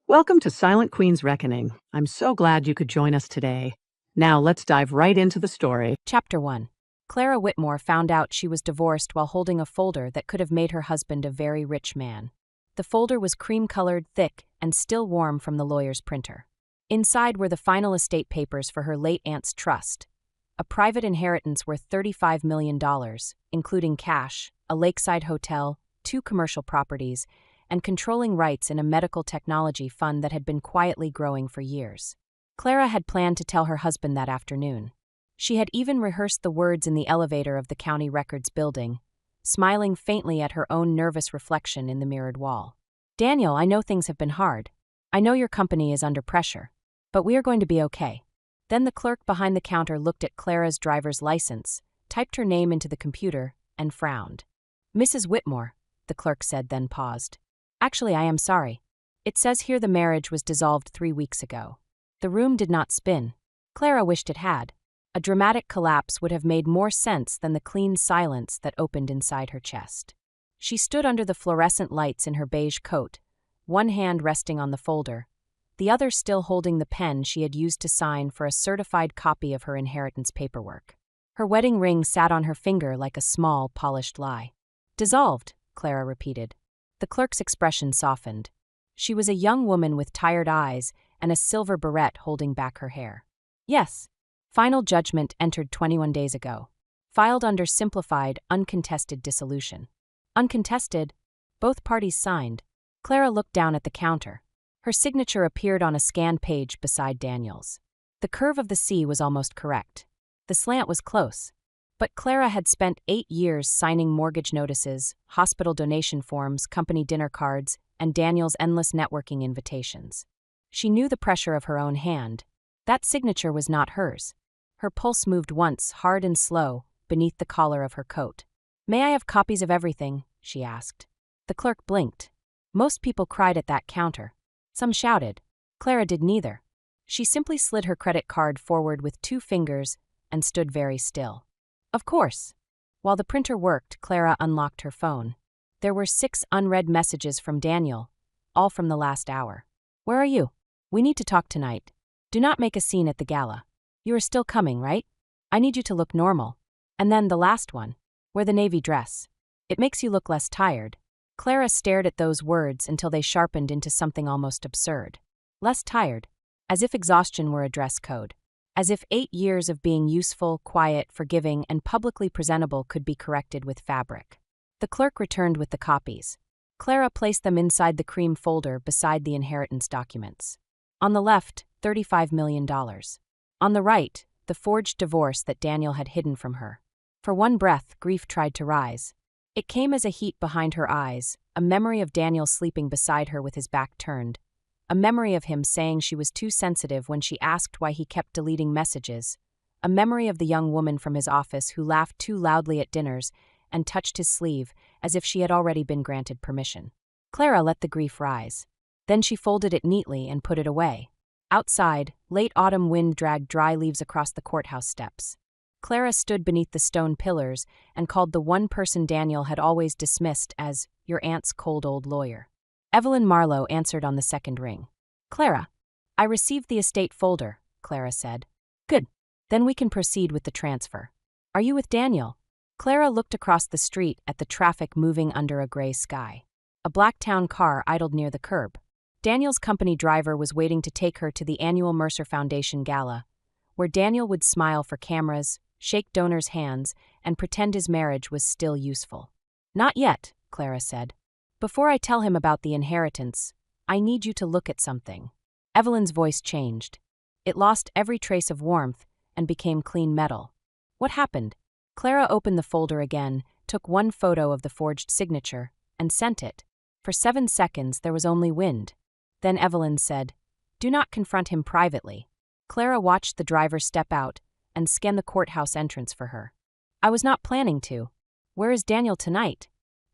Welcome to Silent Queen's Reckoning. I'm so glad you could join us today. Now let's dive right into the story. Chapter 1. Clara Whitmore found out she was divorced while holding a folder that could have made her husband a very rich man. The folder was cream-colored, thick, and still warm from the lawyer's printer. Inside were the final estate papers for her late aunt's trust, a private inheritance worth $35 million, including cash, a lakeside hotel, 2 commercial properties, and controlling rights in a medical technology fund that had been quietly growing for years. Clara had planned to tell her husband that afternoon. She had even rehearsed the words in the elevator of the county records building, smiling faintly at her own nervous reflection in the mirrored wall. "Daniel, I know things have been hard. I know your company is under pressure. But we are going to be okay." Then the clerk behind the counter looked at Clara's driver's license, typed her name into the computer, and frowned. "Mrs. Whitmore," the clerk said, then paused. "Actually, I am sorry. It says here the marriage was dissolved 3 weeks ago." The room did not spin. Clara wished it had. A dramatic collapse would have made more sense than the clean silence that opened inside her chest. She stood under the fluorescent lights in her beige coat, one hand resting on the folder, the other still holding the pen she had used to sign for a certified copy of her inheritance paperwork. Her wedding ring sat on her finger like a small, polished lie. "Dissolved," Clara repeated. The clerk's expression softened. She was a young woman with tired eyes and a silver barrette holding back her hair. "Yes. Final judgment entered 21 days ago. Filed under simplified, uncontested dissolution." "Uncontested?" Both parties signed. Clara looked down at the counter. Her signature appeared on a scanned page beside Daniel's. The curve of the C was almost correct. The slant was close. But Clara had spent 8 years signing mortgage notices, hospital donation forms, company dinner cards, and Daniel's endless networking invitations. She knew the pressure of her own hand. That signature was not hers. Her pulse moved once, hard and slow, beneath the collar of her coat. "May I have copies of everything?" she asked. The clerk blinked. Most people cried at that counter. Some shouted. Clara did neither. She simply slid her credit card forward with 2 fingers and stood very still. "Of course." While the printer worked, Clara unlocked her phone. There were 6 unread messages from Daniel, all from the last hour. "Where are you? We need to talk tonight. Do not make a scene at the gala. You are still coming, right? I need you to look normal." And then the last one. "Wear the navy dress. It makes you look less tired." Clara stared at those words until they sharpened into something almost absurd. Less tired. As if exhaustion were a dress code. As if 8 years of being useful, quiet, forgiving, and publicly presentable could be corrected with fabric. The clerk returned with the copies. Clara placed them inside the cream folder beside the inheritance documents. On the left, $35 million. On the right, the forged divorce that Daniel had hidden from her. For one breath, grief tried to rise. It came as a heat behind her eyes, a memory of Daniel sleeping beside her with his back turned, a memory of him saying she was too sensitive when she asked why he kept deleting messages, a memory of the young woman from his office who laughed too loudly at dinners and touched his sleeve as if she had already been granted permission. Clara let the grief rise. Then she folded it neatly and put it away. Outside, late autumn wind dragged dry leaves across the courthouse steps. Clara stood beneath the stone pillars and called the one person Daniel had always dismissed as your aunt's cold old lawyer. Evelyn Marlowe answered on the second ring. "Clara, I received the estate folder," Clara said. "Good. Then we can proceed with the transfer. Are you with Daniel?" Clara looked across the street at the traffic moving under a gray sky. A black town car idled near the curb. Daniel's company driver was waiting to take her to the annual Mercer Foundation Gala, where Daniel would smile for cameras, shake donors' hands, and pretend his marriage was still useful. "Not yet," Clara said. "Before I tell him about the inheritance, I need you to look at something." Evelyn's voice changed. It lost every trace of warmth and became clean metal. "What happened?" Clara opened the folder again, took one photo of the forged signature, and sent it. For 7 seconds there was only wind. Then Evelyn said, "Do not confront him privately." Clara watched the driver step out and scan the courthouse entrance for her. "I was not planning to. Where is Daniel tonight?"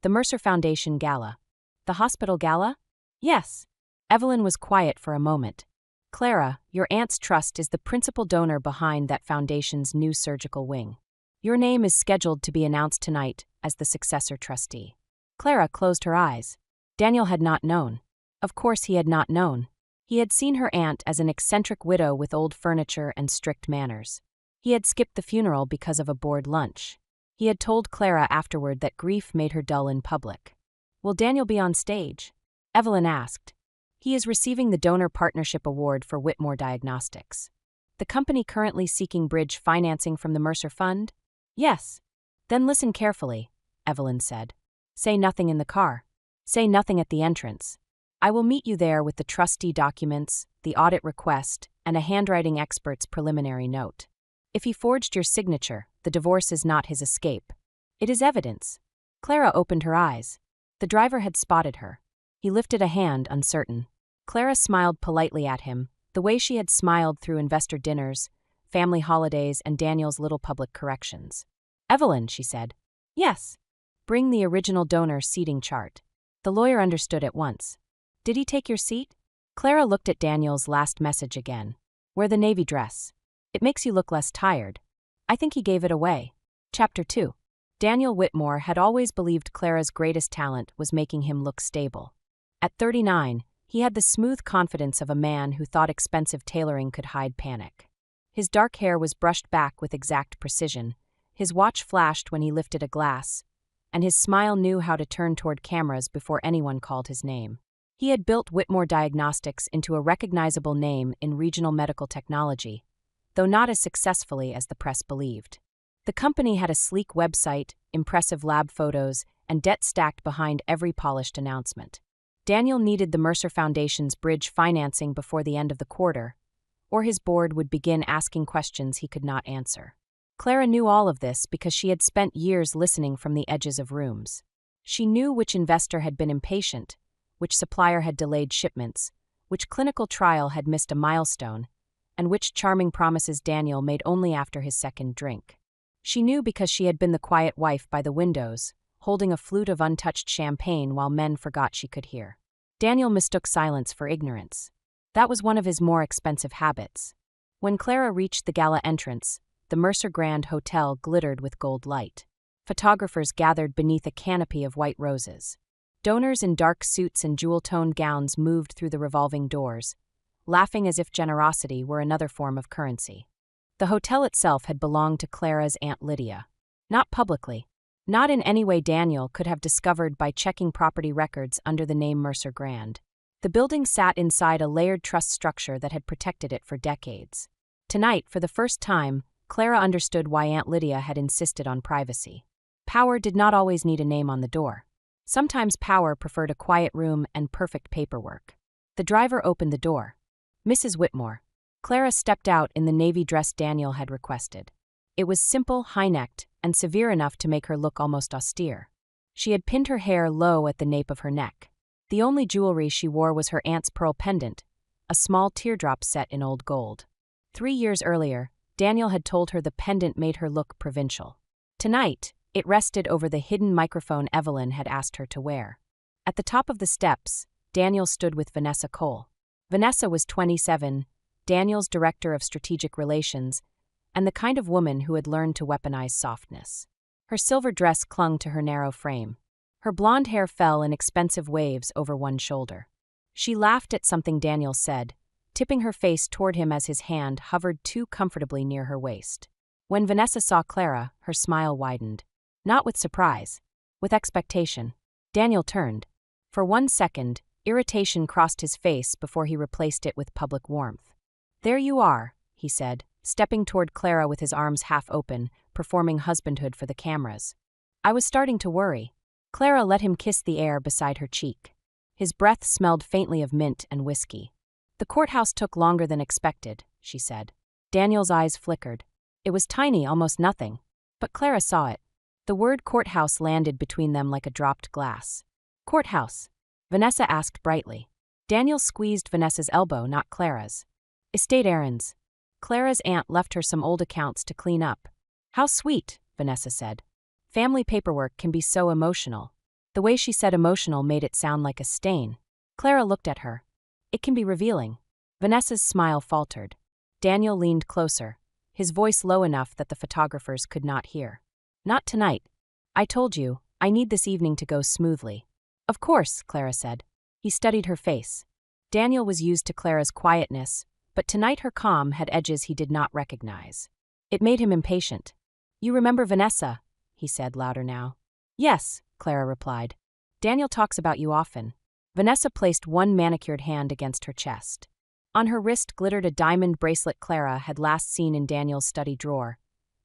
"The Mercer Foundation Gala." "The hospital gala?" "Yes." Evelyn was quiet for a moment. "Clara, your aunt's trust is the principal donor behind that foundation's new surgical wing. Your name is scheduled to be announced tonight as the successor trustee." Clara closed her eyes. Daniel had not known. Of course he had not known. He had seen her aunt as an eccentric widow with old furniture and strict manners. He had skipped the funeral because of a bored lunch. He had told Clara afterward that grief made her dull in public. "Will Daniel be on stage?" Evelyn asked. "He is receiving the Donor Partnership Award for Whitmore Diagnostics. The company currently seeking bridge financing from the Mercer Fund?" "Yes." "Then listen carefully," Evelyn said. "Say nothing in the car. Say nothing at the entrance. I will meet you there with the trustee documents, the audit request, and a handwriting expert's preliminary note. If he forged your signature, the divorce is not his escape. It is evidence." Clara opened her eyes. The driver had spotted her. He lifted a hand, uncertain. Clara smiled politely at him, the way she had smiled through investor dinners, family holidays, and Daniel's little public corrections. "Evelyn," she said. "Yes." "Bring the original donor seating chart." The lawyer understood at once. "Did he take your seat?" Clara looked at Daniel's last message again. "Wear the navy dress. It makes you look less tired." "I think he gave it away." Chapter 2. Daniel Whitmore had always believed Clara's greatest talent was making him look stable. At 39, he had the smooth confidence of a man who thought expensive tailoring could hide panic. His dark hair was brushed back with exact precision, his watch flashed when he lifted a glass, and his smile knew how to turn toward cameras before anyone called his name. He had built Whitmore Diagnostics into a recognizable name in regional medical technology, though not as successfully as the press believed. The company had a sleek website, impressive lab photos, and debt stacked behind every polished announcement. Daniel needed the Mercer Foundation's bridge financing before the end of the quarter, or his board would begin asking questions he could not answer. Clara knew all of this because she had spent years listening from the edges of rooms. She knew which investor had been impatient, which supplier had delayed shipments, which clinical trial had missed a milestone, and which charming promises Daniel made only after his second drink. She knew because she had been the quiet wife by the windows, holding a flute of untouched champagne while men forgot she could hear. Daniel mistook silence for ignorance. That was one of his more expensive habits. When Clara reached the gala entrance, the Mercer Grand Hotel glittered with gold light. Photographers gathered beneath a canopy of white roses. Donors in dark suits and jewel-toned gowns moved through the revolving doors, laughing as if generosity were another form of currency. The hotel itself had belonged to Clara's Aunt Lydia. Not publicly. Not in any way Daniel could have discovered by checking property records under the name Mercer Grand. The building sat inside a layered trust structure that had protected it for decades. Tonight, for the first time, Clara understood why Aunt Lydia had insisted on privacy. Power did not always need a name on the door. Sometimes power preferred a quiet room and perfect paperwork. The driver opened the door. "Mrs. Whitmore." Clara stepped out in the navy dress Daniel had requested. It was simple, high-necked, and severe enough to make her look almost austere. She had pinned her hair low at the nape of her neck. The only jewelry she wore was her aunt's pearl pendant, a small teardrop set in old gold. 3 years earlier, Daniel had told her the pendant made her look provincial. Tonight, it rested over the hidden microphone Evelyn had asked her to wear. At the top of the steps, Daniel stood with Vanessa Cole. Vanessa was 27, Daniel's director of strategic relations, and the kind of woman who had learned to weaponize softness. Her silver dress clung to her narrow frame. Her blonde hair fell in expensive waves over one shoulder. She laughed at something Daniel said, tipping her face toward him as his hand hovered too comfortably near her waist. When Vanessa saw Clara, her smile widened. Not with surprise, with expectation. Daniel turned. For 1 second, irritation crossed his face before he replaced it with public warmth. "There you are," he said, stepping toward Clara with his arms half open, performing husbandhood for the cameras. "I was starting to worry." Clara let him kiss the air beside her cheek. His breath smelled faintly of mint and whiskey. "The courthouse took longer than expected," she said. Daniel's eyes flickered. It was tiny, almost nothing. But Clara saw it. The word courthouse landed between them like a dropped glass. "Courthouse?" Vanessa asked brightly. Daniel squeezed Vanessa's elbow, not Clara's. "Estate errands." Clara's aunt left her some old accounts to clean up. "How sweet," Vanessa said. "Family paperwork can be so emotional." The way she said emotional made it sound like a stain. Clara looked at her. "It can be revealing." Vanessa's smile faltered. Daniel leaned closer, his voice low enough that the photographers could not hear. "Not tonight. I told you, I need this evening to go smoothly." "Of course," Clara said. He studied her face. Daniel was used to Clara's quietness, but tonight her calm had edges he did not recognize. It made him impatient. "You remember Vanessa?" he said, louder now. "Yes," Clara replied. "Daniel talks about you often." Vanessa placed one manicured hand against her chest. On her wrist glittered a diamond bracelet Clara had last seen in Daniel's study drawer.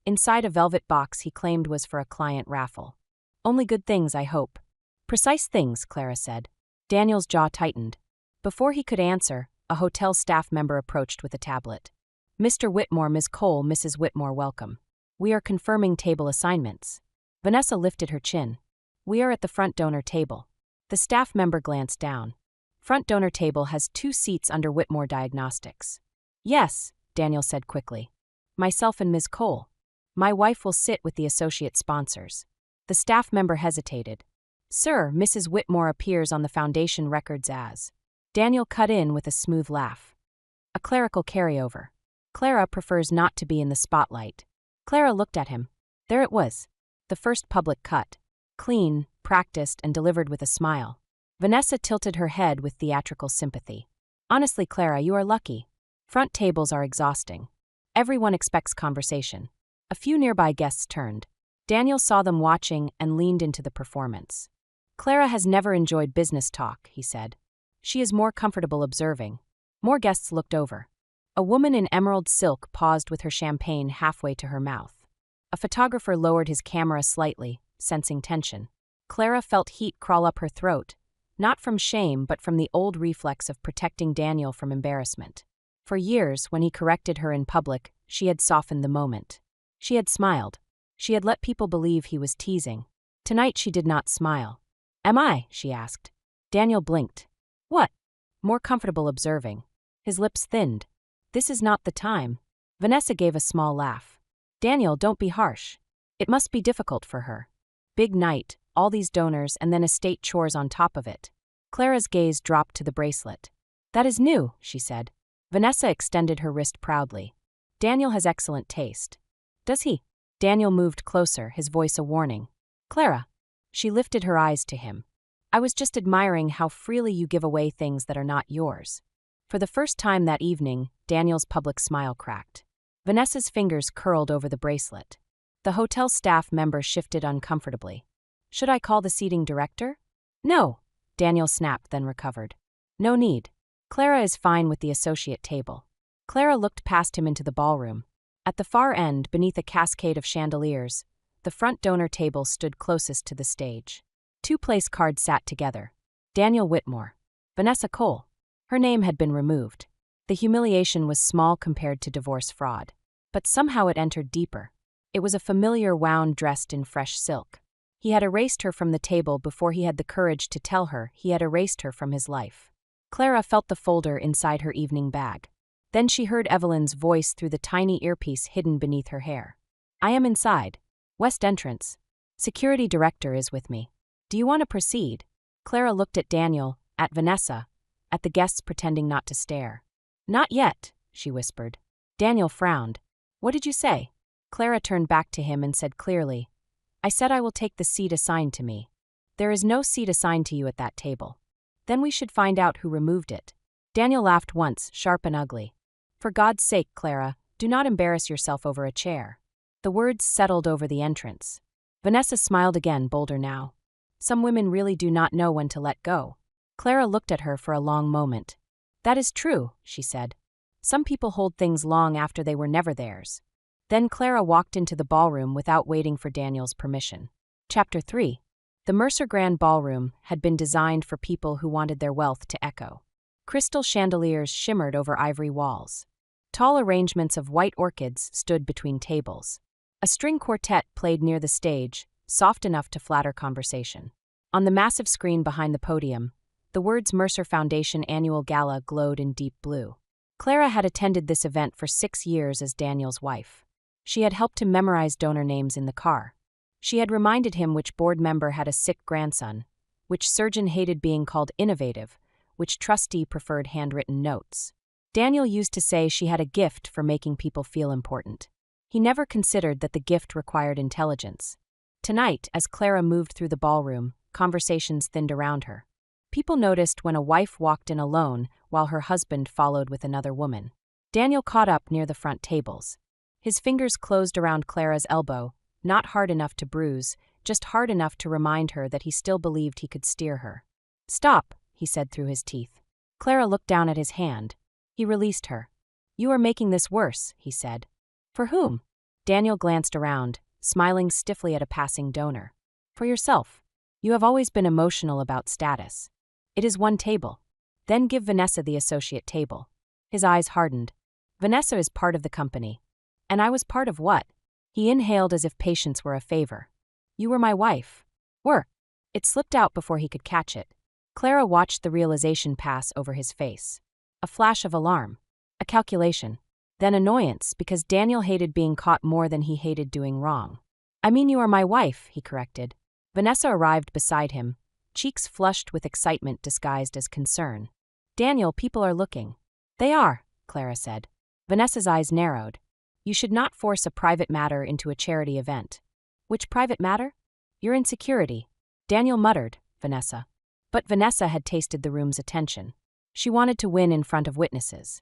Inside a velvet box he claimed was for a client raffle. "Only good things, I hope." "Precise things," Clara said. Daniel's jaw tightened. Before he could answer, a hotel staff member approached with a tablet. "Mr. Whitmore, Ms. Cole, Mrs. Whitmore, welcome. We are confirming table assignments." Vanessa lifted her chin. "We are at the front donor table." The staff member glanced down. "Front donor table has 2 seats under Whitmore Diagnostics." "Yes," Daniel said quickly. "Myself and Ms. Cole. My wife will sit with the associate sponsors." The staff member hesitated. "Sir, Mrs. Whitmore appears on the foundation records as." Daniel cut in with a smooth laugh. "A clerical carryover. Clara prefers not to be in the spotlight." Clara looked at him. There it was. The first public cut. Clean, practiced, and delivered with a smile. Vanessa tilted her head with theatrical sympathy. "Honestly, Clara, you are lucky. Front tables are exhausting. Everyone expects conversation." A few nearby guests turned. Daniel saw them watching and leaned into the performance. "Clara has never enjoyed business talk," he said. "She is more comfortable observing." More guests looked over. A woman in emerald silk paused with her champagne halfway to her mouth. A photographer lowered his camera slightly, sensing tension. Clara felt heat crawl up her throat, not from shame but from the old reflex of protecting Daniel from embarrassment. For years, when he corrected her in public, she had softened the moment. She had smiled. She had let people believe he was teasing. Tonight she did not smile. "Am I?" she asked. Daniel blinked. "What?" "More comfortable observing." His lips thinned. "This is not the time." Vanessa gave a small laugh. "Daniel, don't be harsh. It must be difficult for her. Big night, all these donors, and then estate chores on top of it." Clara's gaze dropped to the bracelet. "That is new," she said. Vanessa extended her wrist proudly. "Daniel has excellent taste." "Does he?" Daniel moved closer, his voice a warning. "Clara." She lifted her eyes to him. "I was just admiring how freely you give away things that are not yours." For the first time that evening, Daniel's public smile cracked. Vanessa's fingers curled over the bracelet. The hotel staff member shifted uncomfortably. "Should I call the seating director?" "No," Daniel snapped, then recovered. "No need. Clara is fine with the associate table." Clara looked past him into the ballroom. At the far end, beneath a cascade of chandeliers, the front donor table stood closest to the stage. 2 place cards sat together. Daniel Whitmore. Vanessa Cole. Her name had been removed. The humiliation was small compared to divorce fraud. But somehow it entered deeper. It was a familiar wound dressed in fresh silk. He had erased her from the table before he had the courage to tell her he had erased her from his life. Clara felt the folder inside her evening bag. Then she heard Evelyn's voice through the tiny earpiece hidden beneath her hair. "I am inside. West entrance. Security director is with me. Do you want to proceed?" Clara looked at Daniel, at Vanessa, at the guests pretending not to stare. "Not yet," she whispered. Daniel frowned. "What did you say?" Clara turned back to him and said clearly, "I said I will take the seat assigned to me. There is no seat assigned to you at that table." "Then we should find out who removed it." Daniel laughed once, sharp and ugly. "For God's sake, Clara, do not embarrass yourself over a chair." The words settled over the entrance. Vanessa smiled again, bolder now. "Some women really do not know when to let go." Clara looked at her for a long moment. "That is true," she said. "Some people hold things long after they were never theirs." Then Clara walked into the ballroom without waiting for Daniel's permission. Chapter 3. The Mercer Grand Ballroom had been designed for people who wanted their wealth to echo. Crystal chandeliers shimmered over ivory walls. Tall arrangements of white orchids stood between tables. A string quartet played near the stage, soft enough to flatter conversation. On the massive screen behind the podium, the words Mercer Foundation Annual Gala glowed in deep blue. Clara had attended this event for 6 years as Daniel's wife. She had helped him memorize donor names in the car. She had reminded him which board member had a sick grandson, which surgeon hated being called innovative, which trustee preferred handwritten notes. Daniel used to say she had a gift for making people feel important. He never considered that the gift required intelligence. Tonight, as Clara moved through the ballroom, conversations thinned around her. People noticed when a wife walked in alone while her husband followed with another woman. Daniel caught up near the front tables. His fingers closed around Clara's elbow, not hard enough to bruise, just hard enough to remind her that he still believed he could steer her. "Stop," he said through his teeth. Clara looked down at his hand. He released her. "You are making this worse," he said. "For whom?" Daniel glanced around, smiling stiffly at a passing donor. "For yourself. You have always been emotional about status. It is one table. Then give Vanessa the associate table." His eyes hardened. "Vanessa is part of the company. And I was part of what?" He inhaled as if patience were a favor. "You were my wife." "Were." It slipped out before he could catch it. Clara watched the realization pass over his face. A flash of alarm. A calculation. Then annoyance because Daniel hated being caught more than he hated doing wrong. "I mean you are my wife," he corrected. Vanessa arrived beside him, cheeks flushed with excitement disguised as concern. "Daniel, people are looking." "They are," Clara said. Vanessa's eyes narrowed. "You should not force a private matter into a charity event." "Which private matter?" "Your insecurity." Daniel muttered, "Vanessa." But Vanessa had tasted the room's attention. She wanted to win in front of witnesses.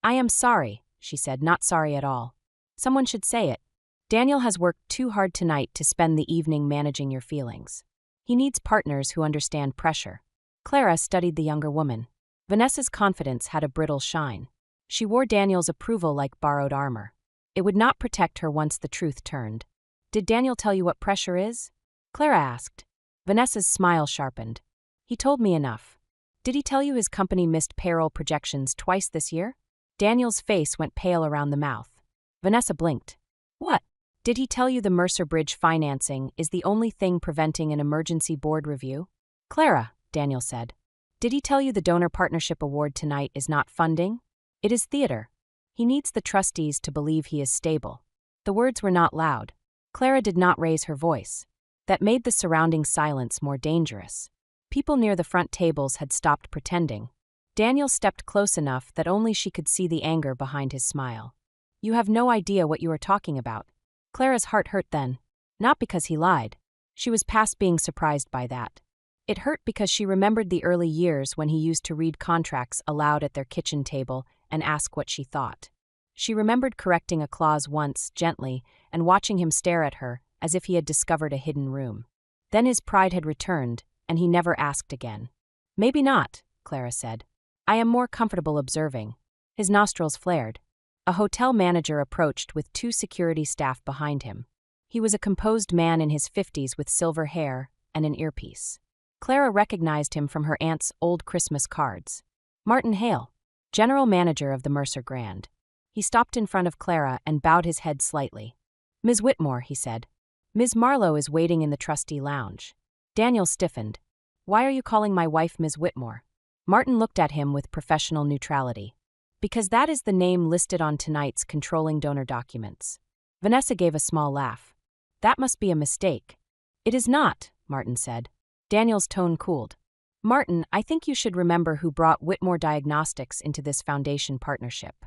"I am sorry," she said, "not sorry at all. Someone should say it. Daniel has worked too hard tonight to spend the evening managing your feelings. He needs partners who understand pressure." Clara studied the younger woman. Vanessa's confidence had a brittle shine. She wore Daniel's approval like borrowed armor. It would not protect her once the truth turned. "Did Daniel tell you what pressure is?" Clara asked. Vanessa's smile sharpened. "He told me enough." "Did he tell you his company missed payroll projections twice this year?" Daniel's face went pale around the mouth. Vanessa blinked. "What?" "Did he tell you the Mercer Bridge financing is the only thing preventing an emergency board review?" "Clara," Daniel said. "Did he tell you the donor partnership award tonight is not funding? It is theater. He needs the trustees to believe he is stable." The words were not loud. Clara did not raise her voice. That made the surrounding silence more dangerous. People near the front tables had stopped pretending. Daniel stepped close enough that only she could see the anger behind his smile. "You have no idea what you are talking about." Clara's heart hurt then. Not because he lied. She was past being surprised by that. It hurt because she remembered the early years when he used to read contracts aloud at their kitchen table and ask what she thought. She remembered correcting a clause once, gently, and watching him stare at her as if he had discovered a hidden room. Then his pride had returned, and he never asked again. "Maybe not," Clara said. "I am more comfortable observing." His nostrils flared. A hotel manager approached with 2 security staff behind him. He was a composed man in his 50s with silver hair and an earpiece. Clara recognized him from her aunt's old Christmas cards. Martin Hale, general manager of the Mercer Grand. He stopped in front of Clara and bowed his head slightly. "Ms. Whitmore," he said. "Ms. Marlowe is waiting in the trustee lounge." Daniel stiffened. "Why are you calling my wife Ms. Whitmore?" Martin looked at him with professional neutrality. "Because that is the name listed on tonight's controlling donor documents." Vanessa gave a small laugh. "That must be a mistake." "It is not," Martin said. Daniel's tone cooled. "Martin, I think you should remember who brought Whitmore Diagnostics into this foundation partnership."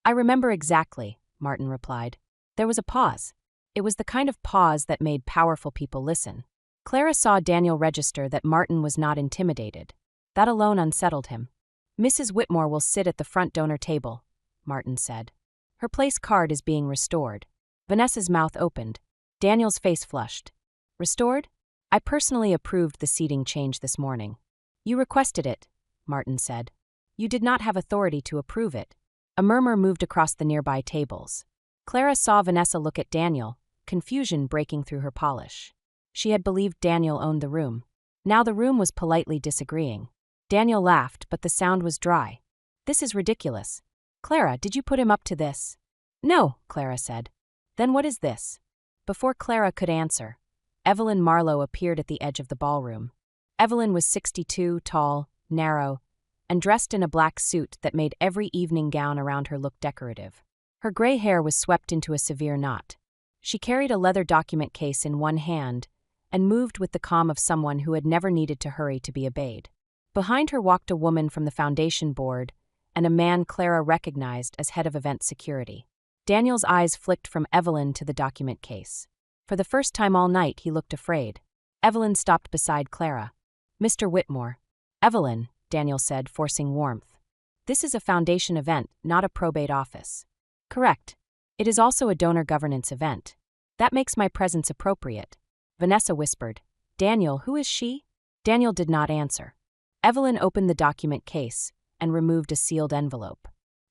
"I remember exactly," Martin replied. There was a pause. It was the kind of pause that made powerful people listen. Clara saw Daniel register that Martin was not intimidated. That alone unsettled him. "Mrs. Whitmore will sit at the front donor table," Martin said. "Her place card is being restored." Vanessa's mouth opened. Daniel's face flushed. "Restored? I personally approved the seating change this morning." "You requested it," Martin said. "You did not have authority to approve it." A murmur moved across the nearby tables. Clara saw Vanessa look at Daniel, confusion breaking through her polish. She had believed Daniel owned the room. Now the room was politely disagreeing. Daniel laughed, but the sound was dry. "This is ridiculous. Clara, did you put him up to this?" "No," Clara said. "Then what is this?" Before Clara could answer, Evelyn Marlowe appeared at the edge of the ballroom. Evelyn was 62, tall, narrow, and dressed in a black suit that made every evening gown around her look decorative. Her gray hair was swept into a severe knot. She carried a leather document case in one hand and moved with the calm of someone who had never needed to hurry to be obeyed. Behind her walked a woman from the foundation board and a man Clara recognized as head of event security. Daniel's eyes flicked from Evelyn to the document case. For the first time all night, he looked afraid. Evelyn stopped beside Clara. "Mr. Whitmore." Evelyn, Daniel said, forcing warmth. This is a foundation event, not a probate office. Correct. It is also a donor governance event. That makes my presence appropriate. Vanessa whispered. Daniel, who is she? Daniel did not answer. Evelyn opened the document case and removed a sealed envelope.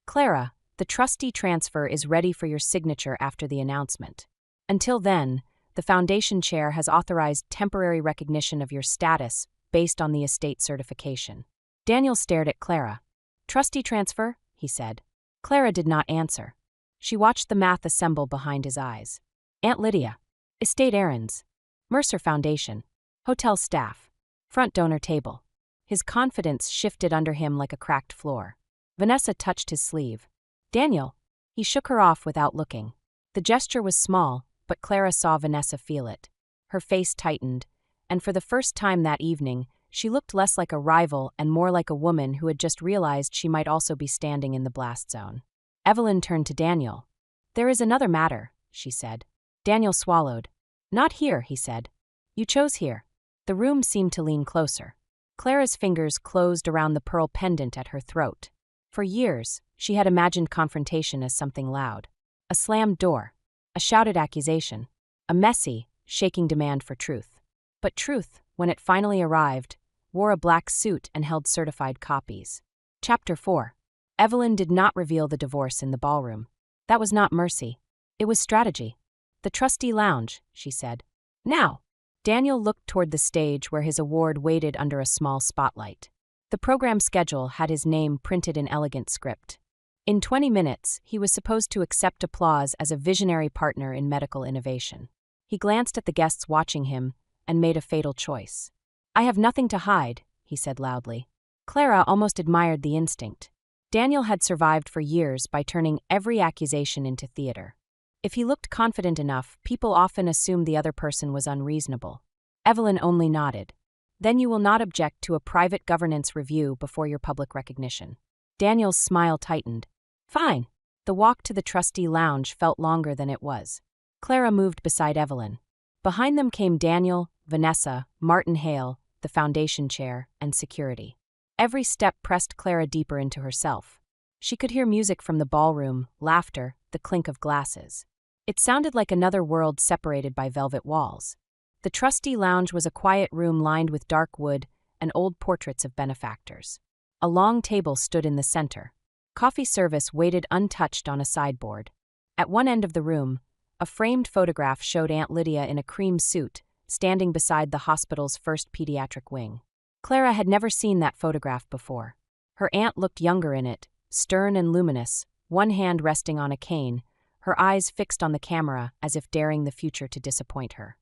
Clara, the trustee transfer is ready for your signature after the announcement. Until then, the foundation chair has authorized temporary recognition of your status based on the estate certification. Daniel stared at Clara. Trustee transfer? He said. Clara did not answer. She watched the math assemble behind his eyes. Aunt Lydia. Estate errands. Mercer Foundation. Hotel staff. Front donor table. His confidence shifted under him like a cracked floor. Vanessa touched his sleeve. Daniel. He shook her off without looking. The gesture was small, but Clara saw Vanessa feel it. Her face tightened, and for the first time that evening, she looked less like a rival and more like a woman who had just realized she might also be standing in the blast zone. Evelyn turned to Daniel. There is another matter, she said. Daniel swallowed. Not here, he said. You chose here. The room seemed to lean closer. Clara's fingers closed around the pearl pendant at her throat. For years, she had imagined confrontation as something loud. A slammed door. A shouted accusation. A messy, shaking demand for truth. But truth, when it finally arrived, wore a black suit and held certified copies. Chapter 4. Evelyn did not reveal the divorce in the ballroom. That was not mercy. It was strategy. The trustee lounge, she said. Now. Daniel looked toward the stage where his award waited under a small spotlight. The program schedule had his name printed in elegant script. In 20 minutes, he was supposed to accept applause as a visionary partner in medical innovation. He glanced at the guests watching him and made a fatal choice. I have nothing to hide, he said loudly. Clara almost admired the instinct. Daniel had survived for years by turning every accusation into theater. If he looked confident enough, people often assumed the other person was unreasonable. Evelyn only nodded. Then you will not object to a private governance review before your public recognition. Daniel's smile tightened. Fine. The walk to the trustee lounge felt longer than it was. Clara moved beside Evelyn. Behind them came Daniel, Vanessa, Martin Hale, the foundation chair, and security. Every step pressed Clara deeper into herself. She could hear music from the ballroom, laughter, the clink of glasses. It sounded like another world separated by velvet walls. The trustee lounge was a quiet room lined with dark wood and old portraits of benefactors. A long table stood in the center. Coffee service waited untouched on a sideboard. At one end of the room, a framed photograph showed Aunt Lydia in a cream suit, standing beside the hospital's first pediatric wing. Clara had never seen that photograph before. Her aunt looked younger in it, stern and luminous, one hand resting on a cane, her eyes fixed on the camera as if daring the future to disappoint her.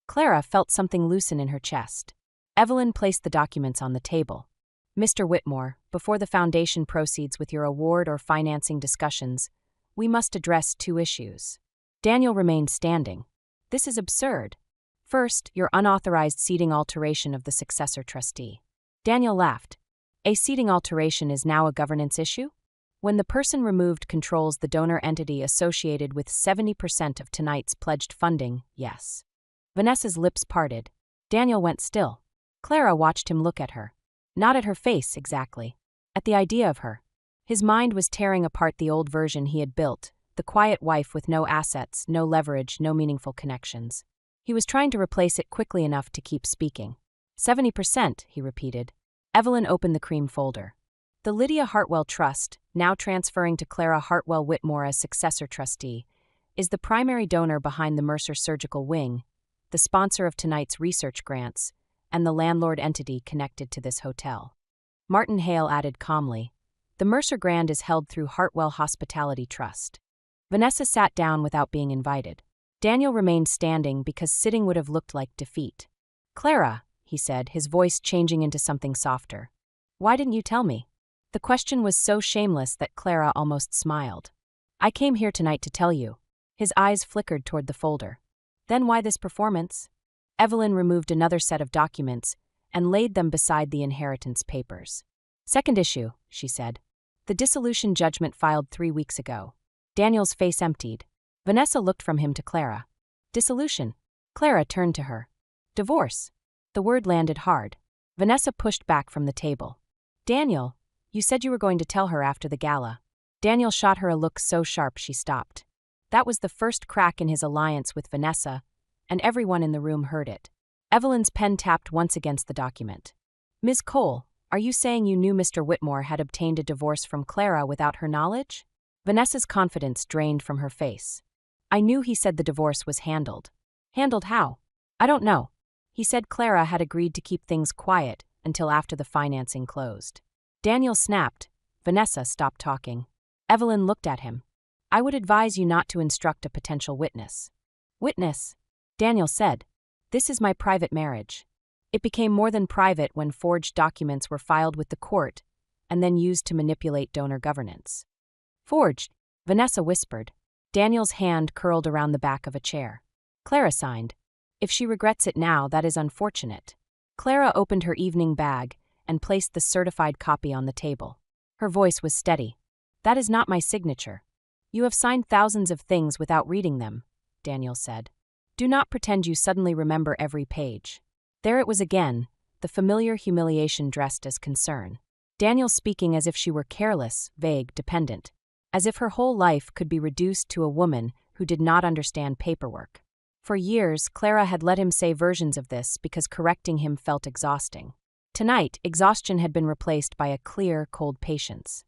Clara felt something loosen in her chest. Evelyn placed the documents on the table. Mr. Whitmore, before the foundation proceeds with your award or financing discussions, we must address 2 issues. Daniel remained standing. This is absurd. First, your unauthorized seating alteration of the successor trustee. Daniel laughed. A seating alteration is now a governance issue? When the person removed controls the donor entity associated with 70% of tonight's pledged funding, yes. Vanessa's lips parted. Daniel went still. Clara watched him look at her. Not at her face, exactly. At the idea of her. His mind was tearing apart the old version he had built, the quiet wife with no assets, no leverage, no meaningful connections. He was trying to replace it quickly enough to keep speaking. 70%, he repeated. Evelyn opened the cream folder. The Lydia Hartwell Trust, now transferring to Clara Hartwell Whitmore as successor trustee, is the primary donor behind the Mercer Surgical Wing, the sponsor of tonight's research grants, and the landlord entity connected to this hotel. Martin Hale added calmly, the Mercer Grand is held through Hartwell Hospitality Trust. Vanessa sat down without being invited. Daniel remained standing because sitting would have looked like defeat. Clara, he said, his voice changing into something softer. Why didn't you tell me? The question was so shameless that Clara almost smiled. I came here tonight to tell you. His eyes flickered toward the folder. Then why this performance? Evelyn removed another set of documents and laid them beside the inheritance papers. Second issue, she said. The dissolution judgment filed 3 weeks ago. Daniel's face emptied. Vanessa looked from him to Clara. Dissolution. Clara turned to her. Divorce. The word landed hard. Vanessa pushed back from the table. Daniel, you said you were going to tell her after the gala. Daniel shot her a look so sharp she stopped. That was the first crack in his alliance with Vanessa, and everyone in the room heard it. Evelyn's pen tapped once against the document. Ms. Cole, are you saying you knew Mr. Whitmore had obtained a divorce from Clara without her knowledge? Vanessa's confidence drained from her face. I knew he said the divorce was handled. Handled how? I don't know. He said Clara had agreed to keep things quiet until after the financing closed. Daniel snapped. Vanessa stopped talking. Evelyn looked at him. I would advise you not to instruct a potential witness. Witness? Daniel said. This is my private marriage. It became more than private when forged documents were filed with the court and then used to manipulate donor governance. Forged, Vanessa whispered. Daniel's hand curled around the back of a chair. Clara signed. If she regrets it now, that is unfortunate. Clara opened her evening bag and placed the certified copy on the table. Her voice was steady. That is not my signature. You have signed thousands of things without reading them, Daniel said. Do not pretend you suddenly remember every page. There it was again, the familiar humiliation dressed as concern. Daniel speaking as if she were careless, vague, dependent. As if her whole life could be reduced to a woman who did not understand paperwork. For years, Clara had let him say versions of this because correcting him felt exhausting. Tonight, exhaustion had been replaced by a clear, cold patience.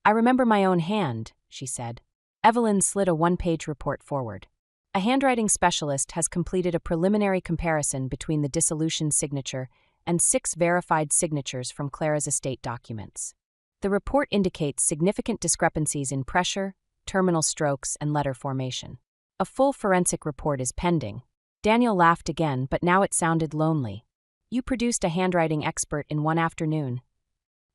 I remember my own hand, she said. Evelyn slid a one-page report forward. A handwriting specialist has completed a preliminary comparison between the dissolution signature and 6 verified signatures from Clara's estate documents. The report indicates significant discrepancies in pressure, terminal strokes, and letter formation. A full forensic report is pending. Daniel laughed again, but now it sounded lonely. You produced a handwriting expert in one afternoon.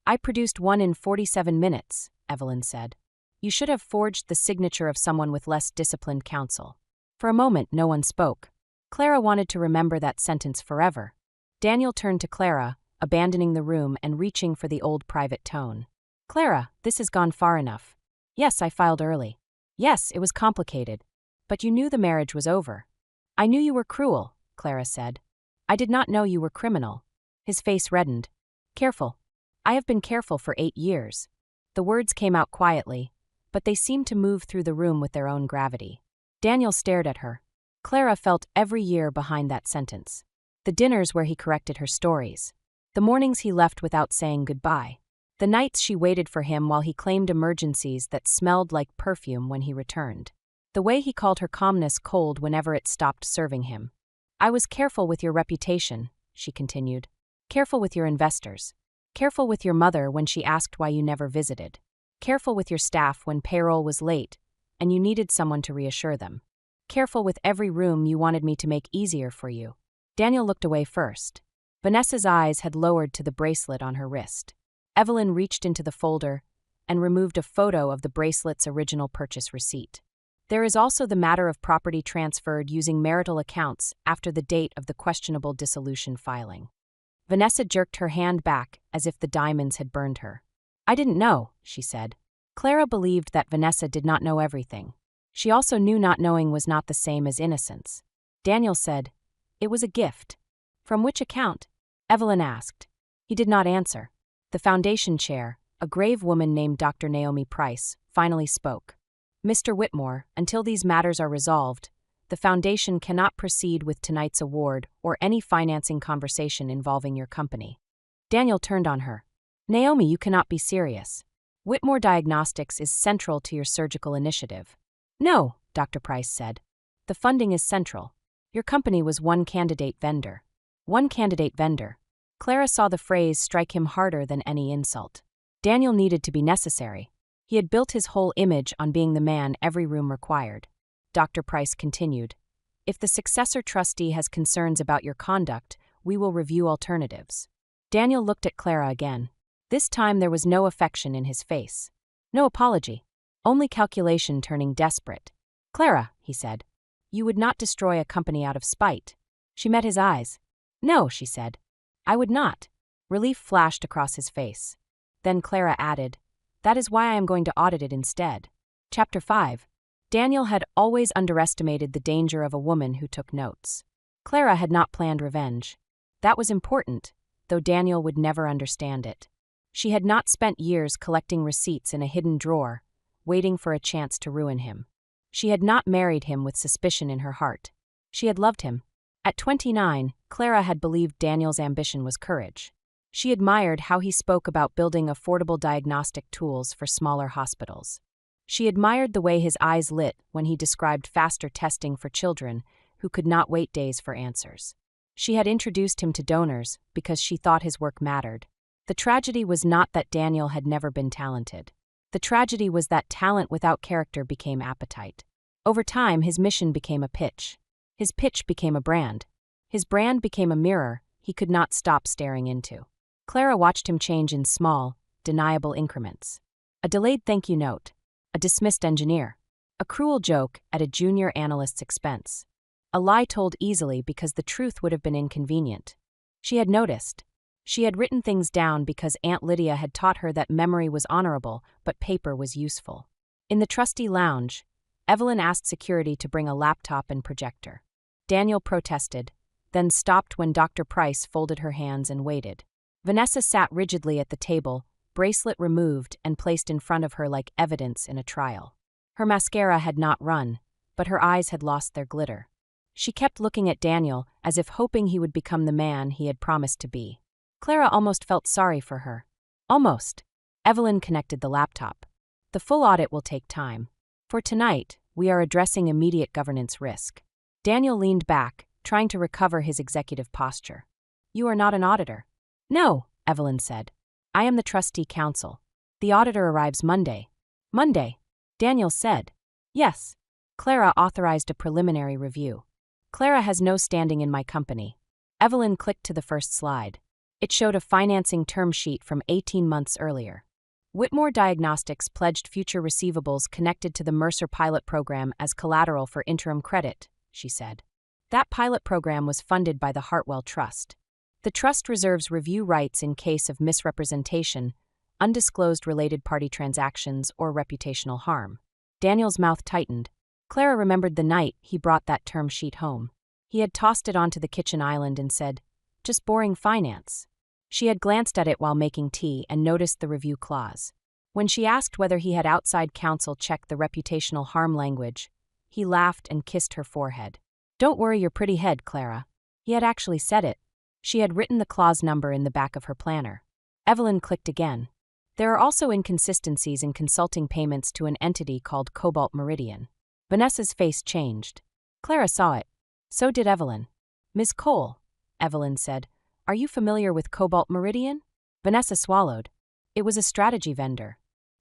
I produced one in 47 minutes, Evelyn said. You should have forged the signature of someone with less disciplined counsel. For a moment, no one spoke. Clara wanted to remember that sentence forever. Daniel turned to Clara, abandoning the room and reaching for the old private tone. Clara, this has gone far enough. Yes, I filed early. Yes, it was complicated. But you knew the marriage was over. I knew you were cruel, Clara said. I did not know you were criminal. His face reddened. Careful. I have been careful for 8 years. The words came out quietly, but they seemed to move through the room with their own gravity. Daniel stared at her. Clara felt every year behind that sentence. The dinners where he corrected her stories. The mornings he left without saying goodbye. The nights she waited for him while he claimed emergencies that smelled like perfume when he returned. The way he called her calmness cold whenever it stopped serving him. I was careful with your reputation, she continued. Careful with your investors. Careful with your mother when she asked why you never visited. Careful with your staff when payroll was late and you needed someone to reassure them. Careful with every room you wanted me to make easier for you. Daniel looked away first. Vanessa's eyes had lowered to the bracelet on her wrist. Evelyn reached into the folder and removed a photo of the bracelet's original purchase receipt. There is also the matter of property transferred using marital accounts after the date of the questionable dissolution filing. Vanessa jerked her hand back as if the diamonds had burned her. I didn't know, she said. Clara believed that Vanessa did not know everything. She also knew not knowing was not the same as innocence. Daniel said, It was a gift. From which account? Evelyn asked. He did not answer. The foundation chair, a grave woman named Dr. Naomi Price, finally spoke. Mr. Whitmore, until these matters are resolved, the Foundation cannot proceed with tonight's award or any financing conversation involving your company. Daniel turned on her. Naomi, you cannot be serious. Whitmore Diagnostics is central to your surgical initiative. No, Dr. Price said. The funding is central. Your company was one candidate vendor. One candidate vendor. Clara saw the phrase strike him harder than any insult. Daniel needed to be necessary. He had built his whole image on being the man every room required. Dr. Price continued, If the successor trustee has concerns about your conduct, we will review alternatives. Daniel looked at Clara again. This time there was no affection in his face. No apology. Only calculation turning desperate. Clara, he said, you would not destroy a company out of spite. She met his eyes. No, she said. I would not. Relief flashed across his face. Then Clara added, That is why I am going to audit it instead. Chapter 5. Daniel had always underestimated the danger of a woman who took notes. Clara had not planned revenge. That was important, though Daniel would never understand it. She had not spent years collecting receipts in a hidden drawer, waiting for a chance to ruin him. She had not married him with suspicion in her heart. She had loved him. At 29, Clara had believed Daniel's ambition was courage. She admired how he spoke about building affordable diagnostic tools for smaller hospitals. She admired the way his eyes lit when he described faster testing for children who could not wait days for answers. She had introduced him to donors because she thought his work mattered. The tragedy was not that Daniel had never been talented. The tragedy was that talent without character became appetite. Over time, his mission became a pitch. His pitch became a brand. His brand became a mirror he could not stop staring into. Clara watched him change in small, deniable increments. A delayed thank you note. A dismissed engineer. A cruel joke at a junior analyst's expense. A lie told easily because the truth would have been inconvenient. She had noticed. She had written things down because Aunt Lydia had taught her that memory was honorable, but paper was useful. In the trustee lounge, Evelyn asked security to bring a laptop and projector. Daniel protested, then stopped when Dr. Price folded her hands and waited. Vanessa sat rigidly at the table, bracelet removed and placed in front of her like evidence in a trial. Her mascara had not run, but her eyes had lost their glitter. She kept looking at Daniel as if hoping he would become the man he had promised to be. Clara almost felt sorry for her. Almost. Evelyn connected the laptop. The full audit will take time. For tonight, we are addressing immediate governance risk. Daniel leaned back, trying to recover his executive posture. You are not an auditor. No, Evelyn said. I am the trustee council. The auditor arrives Monday. Monday, Daniel said. Yes. Clara authorized a preliminary review. Clara has no standing in my company. Evelyn clicked to the first slide. It showed a financing term sheet from 18 months earlier. Whitmore Diagnostics pledged future receivables connected to the Mercer pilot program as collateral for interim credit, she said. That pilot program was funded by the Hartwell Trust. The trust reserves review rights in case of misrepresentation, undisclosed related party transactions, or reputational harm. Daniel's mouth tightened. Clara remembered the night he brought that term sheet home. He had tossed it onto the kitchen island and said, "Just boring finance." She had glanced at it while making tea and noticed the review clause. When she asked whether he had outside counsel check the reputational harm language, he laughed and kissed her forehead. "Don't worry your pretty head, Clara." He had actually said it. She had written the clause number in the back of her planner. Evelyn clicked again. There are also inconsistencies in consulting payments to an entity called Cobalt Meridian. Vanessa's face changed. Clara saw it. So did Evelyn. "Ms. Cole," Evelyn said, "are you familiar with Cobalt Meridian?" Vanessa swallowed. It was a strategy vendor.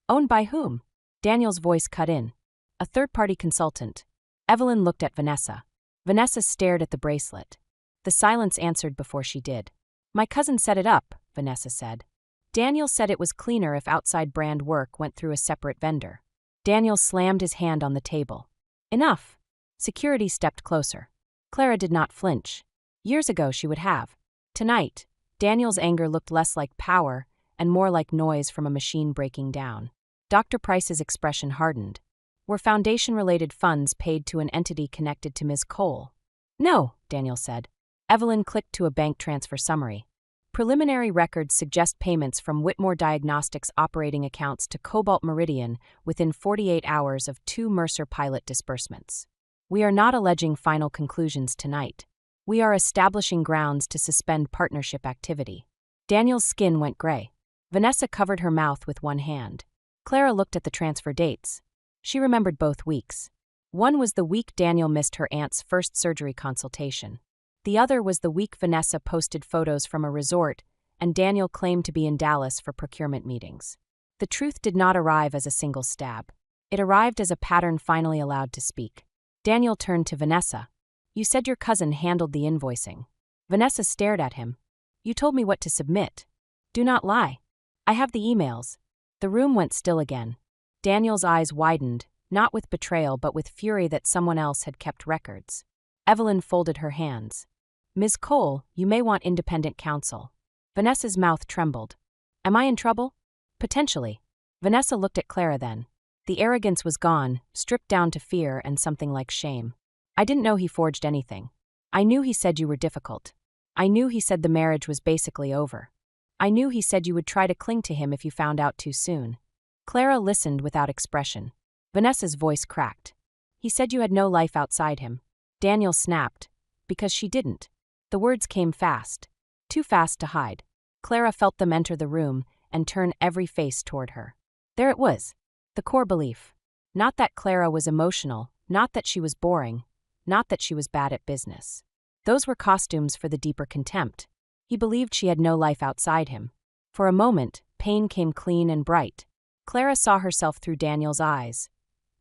Owned by whom? Daniel's voice cut in. A third-party consultant. Evelyn looked at Vanessa. Vanessa stared at the bracelet. The silence answered before she did. "My cousin set it up," Vanessa said. Daniel said it was cleaner if outside brand work went through a separate vendor. Daniel slammed his hand on the table. Enough. Security stepped closer. Clara did not flinch. Years ago she would have. Tonight, Daniel's anger looked less like power and more like noise from a machine breaking down. Dr. Price's expression hardened. Were foundation-related funds paid to an entity connected to Ms. Cole? No, Daniel said. Evelyn clicked to a bank transfer summary. Preliminary records suggest payments from Whitmore Diagnostics operating accounts to Cobalt Meridian within 48 hours of 2 Mercer pilot disbursements. We are not alleging final conclusions tonight. We are establishing grounds to suspend partnership activity. Daniel's skin went gray. Vanessa covered her mouth with one hand. Clara looked at the transfer dates. She remembered both weeks. One was the week Daniel missed her aunt's first surgery consultation. The other was the week Vanessa posted photos from a resort and Daniel claimed to be in Dallas for procurement meetings. The truth did not arrive as a single stab. It arrived as a pattern finally allowed to speak. Daniel turned to Vanessa. You said your cousin handled the invoicing. Vanessa stared at him. You told me what to submit. Do not lie. I have the emails. The room went still again. Daniel's eyes widened, not with betrayal but with fury that someone else had kept records. Evelyn folded her hands. Ms. Cole, you may want independent counsel. Vanessa's mouth trembled. Am I in trouble? Potentially. Vanessa looked at Clara then. The arrogance was gone, stripped down to fear and something like shame. I didn't know he forged anything. I knew he said you were difficult. I knew he said the marriage was basically over. I knew he said you would try to cling to him if you found out too soon. Clara listened without expression. Vanessa's voice cracked. He said you had no life outside him. Daniel snapped. Because she didn't. The words came fast. Too fast to hide. Clara felt them enter the room and turn every face toward her. There it was. The core belief. Not that Clara was emotional, not that she was boring, not that she was bad at business. Those were costumes for the deeper contempt. He believed she had no life outside him. For a moment, pain came clean and bright. Clara saw herself through Daniel's eyes.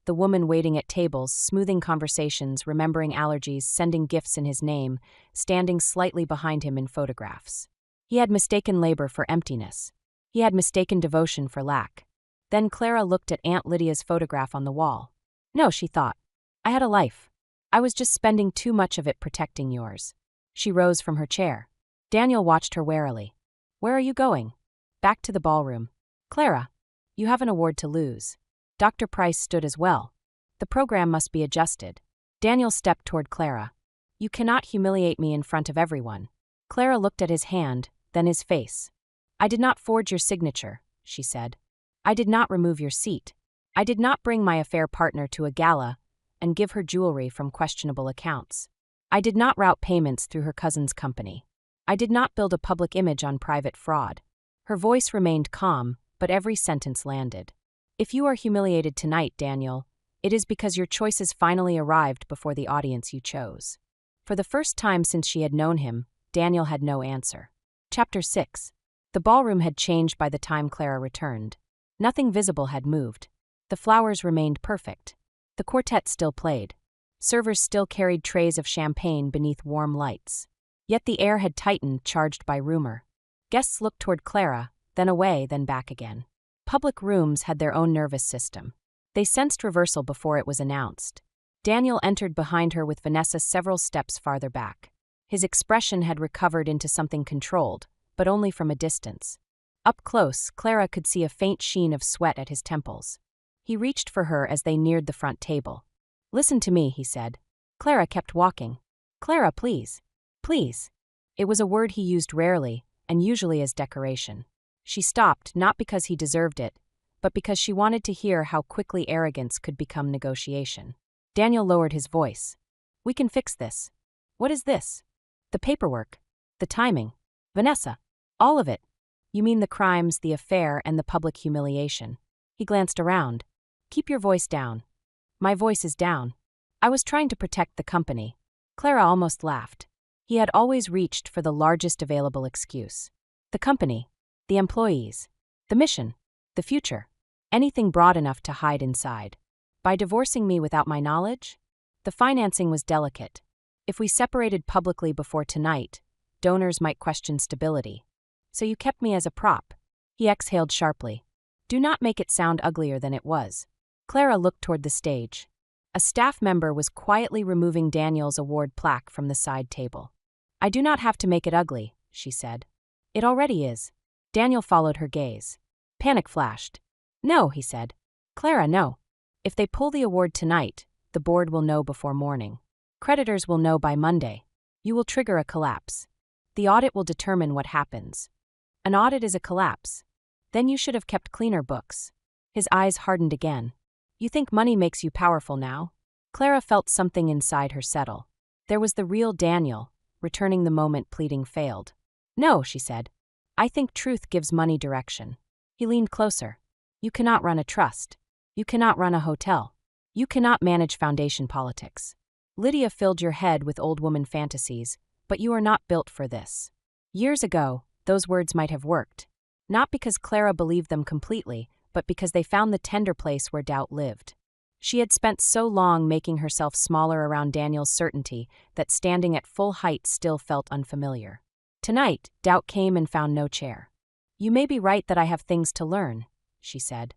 The woman waiting at tables, smoothing conversations, remembering allergies, sending gifts in his name, standing slightly behind him in photographs. He had mistaken labor for emptiness. He had mistaken devotion for lack. Then Clara looked at Aunt Lydia's photograph on the wall. No, she thought. I had a life. I was just spending too much of it protecting yours. She rose from her chair. Daniel watched her warily. Where are you going? Back to the ballroom. Clara, you have an award to lose. Dr. Price stood as well. The program must be adjusted. Daniel stepped toward Clara. You cannot humiliate me in front of everyone. Clara looked at his hand, then his face. I did not forge your signature, she said. I did not remove your seat. I did not bring my affair partner to a gala and give her jewelry from questionable accounts. I did not route payments through her cousin's company. I did not build a public image on private fraud. Her voice remained calm, but every sentence landed. If you are humiliated tonight, Daniel, it is because your choices finally arrived before the audience you chose. For the first time since she had known him, Daniel had no answer. Chapter 6. The ballroom had changed by the time Clara returned. Nothing visible had moved. The flowers remained perfect. The quartet still played. Servers still carried trays of champagne beneath warm lights. Yet the air had tightened, charged by rumor. Guests looked toward Clara, then away, then back again. Public rooms had their own nervous system. They sensed reversal before it was announced. Daniel entered behind her with Vanessa several steps farther back. His expression had recovered into something controlled, but only from a distance. Up close, Clara could see a faint sheen of sweat at his temples. He reached for her as they neared the front table. Listen to me, he said. Clara kept walking. Clara, please. Please. It was a word he used rarely, and usually as decoration. She stopped, not because he deserved it, but because she wanted to hear how quickly arrogance could become negotiation. Daniel lowered his voice. We can fix this. What is this? The paperwork. The timing. Vanessa. All of it. You mean the crimes, the affair, and the public humiliation. He glanced around. Keep your voice down. My voice is down. I was trying to protect the company. Clara almost laughed. He had always reached for the largest available excuse. The company. The employees. The mission. The future. Anything broad enough to hide inside. By divorcing me without my knowledge? The financing was delicate. If we separated publicly before tonight, donors might question stability. So you kept me as a prop. He exhaled sharply. Do not make it sound uglier than it was. Clara looked toward the stage. A staff member was quietly removing Daniel's award plaque from the side table. I do not have to make it ugly, she said. It already is. Daniel followed her gaze. Panic flashed. No, he said. Clara, no. If they pull the award tonight, the board will know before morning. Creditors will know by Monday. You will trigger a collapse. The audit will determine what happens. An audit is a collapse. Then you should have kept cleaner books. His eyes hardened again. You think money makes you powerful now? Clara felt something inside her settle. There was the real Daniel, returning the moment pleading failed. No, she said. I think truth gives money direction. He leaned closer. You cannot run a trust. You cannot run a hotel. You cannot manage foundation politics. Lydia filled your head with old woman fantasies, but you are not built for this. Years ago, those words might have worked. Not because Clara believed them completely, but because they found the tender place where doubt lived. She had spent so long making herself smaller around Daniel's certainty that standing at full height still felt unfamiliar. Tonight, doubt came and found no chair. You may be right that I have things to learn, she said.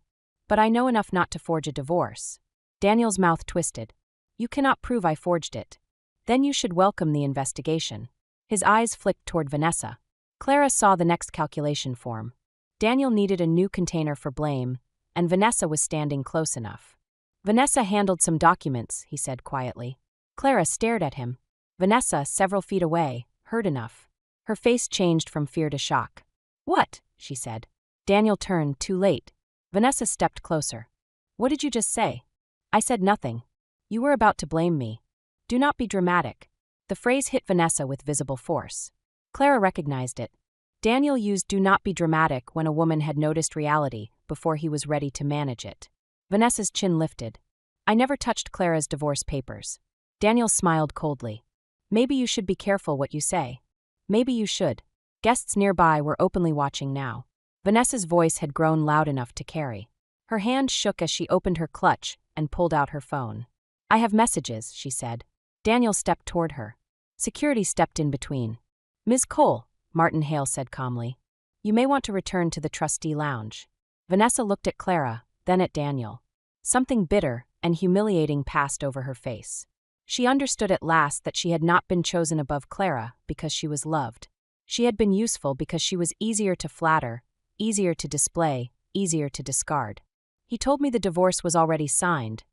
But I know enough not to forge a divorce. Daniel's mouth twisted. You cannot prove I forged it. Then you should welcome the investigation. His eyes flicked toward Vanessa. Clara saw the next calculation form. Daniel needed a new container for blame, and Vanessa was standing close enough. Vanessa handled some documents, he said quietly. Clara stared at him. Vanessa, several feet away, heard enough. Her face changed from fear to shock. "What?" she said. Daniel turned, too late. Vanessa stepped closer. "What did you just say?" "I said nothing. You were about to blame me. Do not be dramatic." The phrase hit Vanessa with visible force. Clara recognized it. Daniel used "do not be dramatic" when a woman had noticed reality before he was ready to manage it. Vanessa's chin lifted. "I never touched Clara's divorce papers." Daniel smiled coldly. "Maybe you should be careful what you say. Maybe you should." Guests nearby were openly watching now. Vanessa's voice had grown loud enough to carry. Her hand shook as she opened her clutch and pulled out her phone. "I have messages," she said. Daniel stepped toward her. Security stepped in between. "Ms. Cole," Martin Hale said calmly, "you may want to return to the trustee lounge." Vanessa looked at Clara, then at Daniel. Something bitter and humiliating passed over her face. She understood at last that she had not been chosen above Clara because she was loved. She had been useful because she was easier to flatter, easier to display, easier to discard. "He told me the divorce was already signed,"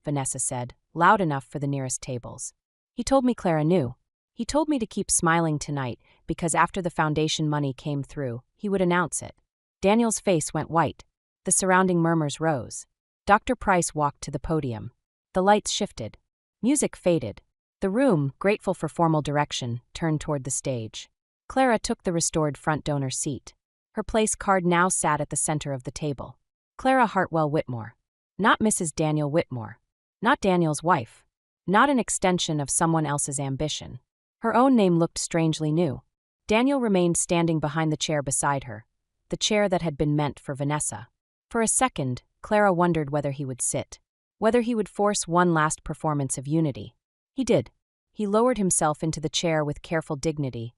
Vanessa said, loud enough for the nearest tables. "He told me Clara knew. He told me to keep smiling tonight because after the foundation money came through, he would announce it." Daniel's face went white. The surrounding murmurs rose. Dr. Price walked to the podium. The lights shifted. Music faded. The room, grateful for formal direction, turned toward the stage. Clara took the restored front donor seat. Her place card now sat at the center of the table. Clara Hartwell Whitmore. Not Mrs. Daniel Whitmore. Not Daniel's wife. Not an extension of someone else's ambition. Her own name looked strangely new. Daniel remained standing behind the chair beside her, the chair that had been meant for Vanessa. For a second, Clara wondered whether he would sit, whether he would force one last performance of unity. He did. He lowered himself into the chair with careful dignity,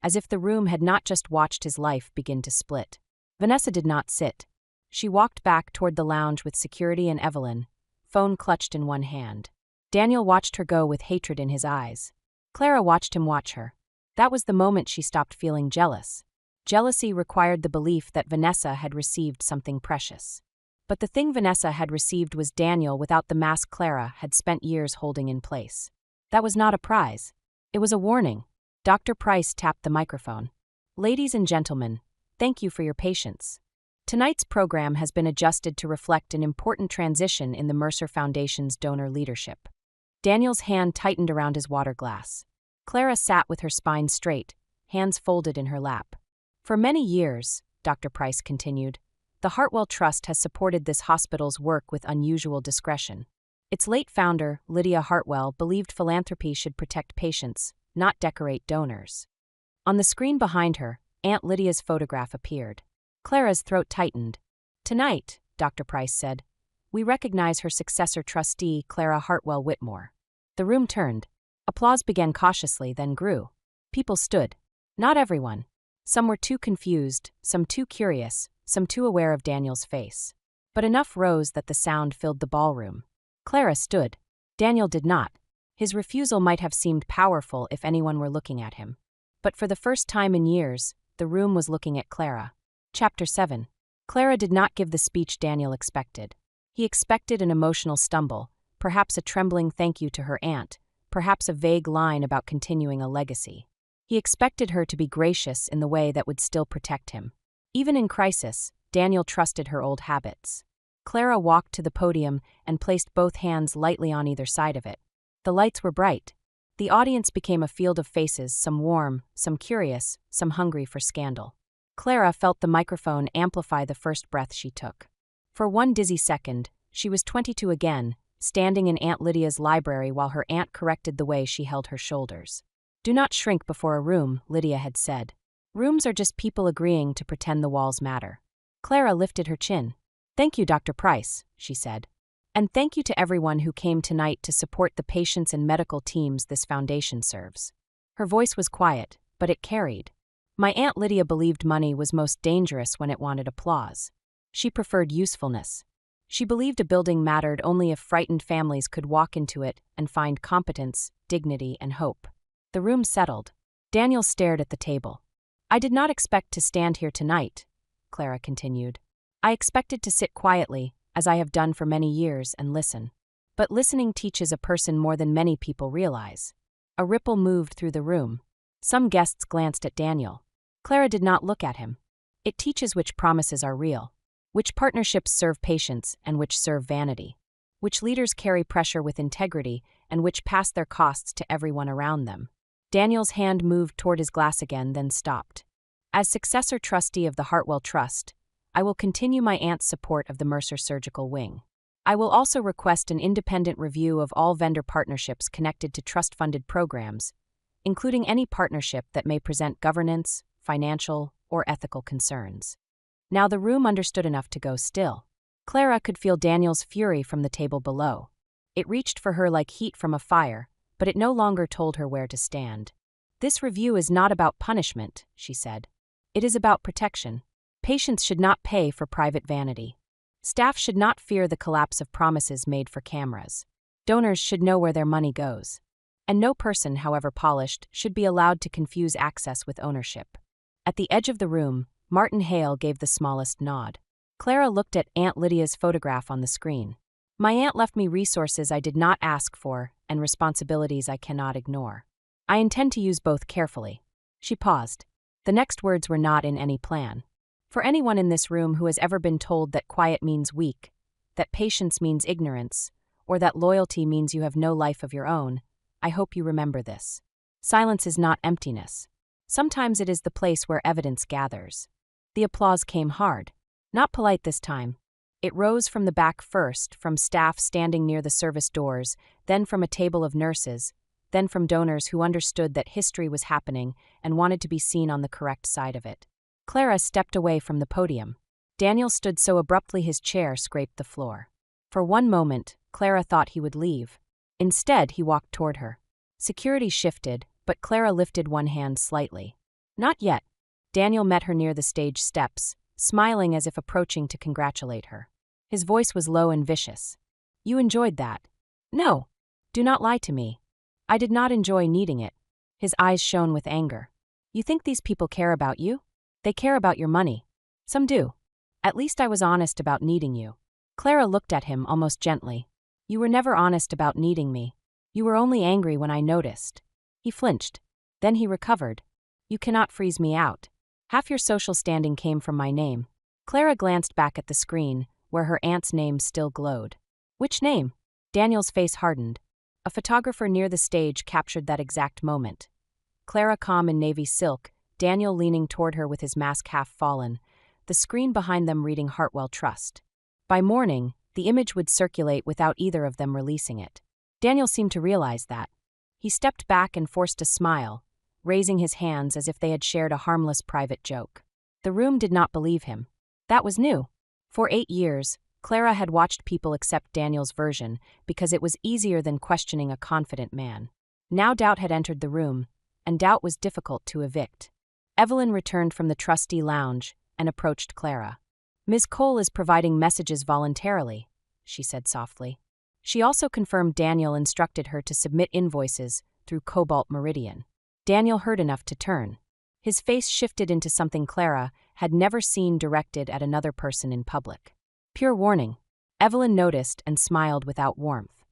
as if the room had not just watched his life begin to split. Vanessa did not sit. She walked back toward the lounge with security and Evelyn, phone clutched in one hand. Daniel watched her go with hatred in his eyes. Clara watched him watch her. That was the moment she stopped feeling jealous. Jealousy required the belief that Vanessa had received something precious. But the thing Vanessa had received was Daniel without the mask Clara had spent years holding in place. That was not a prize. It was a warning. Dr. Price tapped the microphone. "Ladies and gentlemen, thank you for your patience. Tonight's program has been adjusted to reflect an important transition in the Mercer Foundation's donor leadership." Daniel's hand tightened around his water glass. Clara sat with her spine straight, hands folded in her lap. "For many years," Dr. Price continued, "the Hartwell Trust has supported this hospital's work with unusual discretion. Its late founder, Lydia Hartwell, believed philanthropy should protect patients, not decorate donors." On the screen behind her, Aunt Lydia's photograph appeared. Clara's throat tightened. "Tonight," Dr. Price said, "we recognize her successor trustee, Clara Hartwell Whitmore." The room turned. Applause began cautiously, then grew. People stood. Not everyone. Some were too confused, some too curious, some too aware of Daniel's face. But enough rose that the sound filled the ballroom. Clara stood. Daniel did not. His refusal might have seemed powerful if anyone were looking at him. But for the first time in years, the room was looking at Clara. Chapter 7. Clara did not give the speech Daniel expected. He expected an emotional stumble, perhaps a trembling thank you to her aunt, perhaps a vague line about continuing a legacy. He expected her to be gracious in the way that would still protect him. Even in crisis, Daniel trusted her old habits. Clara walked to the podium and placed both hands lightly on either side of it. The lights were bright. The audience became a field of faces, some warm, some curious, some hungry for scandal. Clara felt the microphone amplify the first breath she took. For one dizzy second, she was 22 again, standing in Aunt Lydia's library while her aunt corrected the way she held her shoulders. "Do not shrink before a room," Lydia had said. "Rooms are just people agreeing to pretend the walls matter." Clara lifted her chin. "Thank you, Dr. Price," she said. "And thank you to everyone who came tonight to support the patients and medical teams this foundation serves." Her voice was quiet, but it carried. "My Aunt Lydia believed money was most dangerous when it wanted applause. She preferred usefulness. She believed a building mattered only if frightened families could walk into it and find competence, dignity, and hope." The room settled. Daniel stared at the table. "I did not expect to stand here tonight," Clara continued. "I expected to sit quietly, as I have done for many years, and listen. But listening teaches a person more than many people realize." A ripple moved through the room. Some guests glanced at Daniel. Clara did not look at him. It teaches which promises are real, which partnerships serve patience and which serve vanity, which leaders carry pressure with integrity and which pass their costs to everyone around them. Daniel's hand moved toward his glass again, then stopped. As successor trustee of the Hartwell Trust, I will continue my aunt's support of the Mercer Surgical Wing. I will also request an independent review of all vendor partnerships connected to trust-funded programs, including any partnership that may present governance, financial, or ethical concerns. Now the room understood enough to go still. Clara could feel Daniel's fury from the table below. It reached for her like heat from a fire, but it no longer told her where to stand. This review is not about punishment, she said. It is about protection. Patients should not pay for private vanity. Staff should not fear the collapse of promises made for cameras. Donors should know where their money goes. And no person, however polished, should be allowed to confuse access with ownership. At the edge of the room, Martin Hale gave the smallest nod. Clara looked at Aunt Lydia's photograph on the screen. My aunt left me resources I did not ask for and responsibilities I cannot ignore. I intend to use both carefully. She paused. The next words were not in any plan. For anyone in this room who has ever been told that quiet means weak, that patience means ignorance, or that loyalty means you have no life of your own, I hope you remember this. Silence is not emptiness. Sometimes it is the place where evidence gathers. The applause came hard. Not polite this time. It rose from the back first, from staff standing near the service doors, then from a table of nurses, then from donors who understood that history was happening and wanted to be seen on the correct side of it. Clara stepped away from the podium. Daniel stood so abruptly his chair scraped the floor. For one moment, Clara thought he would leave. Instead, he walked toward her. Security shifted, but Clara lifted one hand slightly. Not yet. Daniel met her near the stage steps, smiling as if approaching to congratulate her. His voice was low and vicious. You enjoyed that? No. Do not lie to me. I did not enjoy needing it. His eyes shone with anger. You think these people care about you? They care about your money. Some do. At least I was honest about needing you. Clara looked at him almost gently. You were never honest about needing me. You were only angry when I noticed. He flinched. Then he recovered. You cannot freeze me out. Half your social standing came from my name. Clara glanced back at the screen, where her aunt's name still glowed. Which name? Daniel's face hardened. A photographer near the stage captured that exact moment. Clara calm in navy silk, Daniel leaning toward her with his mask half fallen, the screen behind them reading Hartwell Trust. By morning, the image would circulate without either of them releasing it. Daniel seemed to realize that. He stepped back and forced a smile, raising his hands as if they had shared a harmless private joke. The room did not believe him. That was new. For 8 years, Clara had watched people accept Daniel's version because it was easier than questioning a confident man. Now doubt had entered the room, and doubt was difficult to evict. Evelyn returned from the trustee lounge and approached Clara. Ms. Cole is providing messages voluntarily, she said softly. She also confirmed Daniel instructed her to submit invoices through Cobalt Meridian. Daniel heard enough to turn. His face shifted into something Clara had never seen directed at another person in public. Pure warning. Evelyn noticed and smiled without warmth.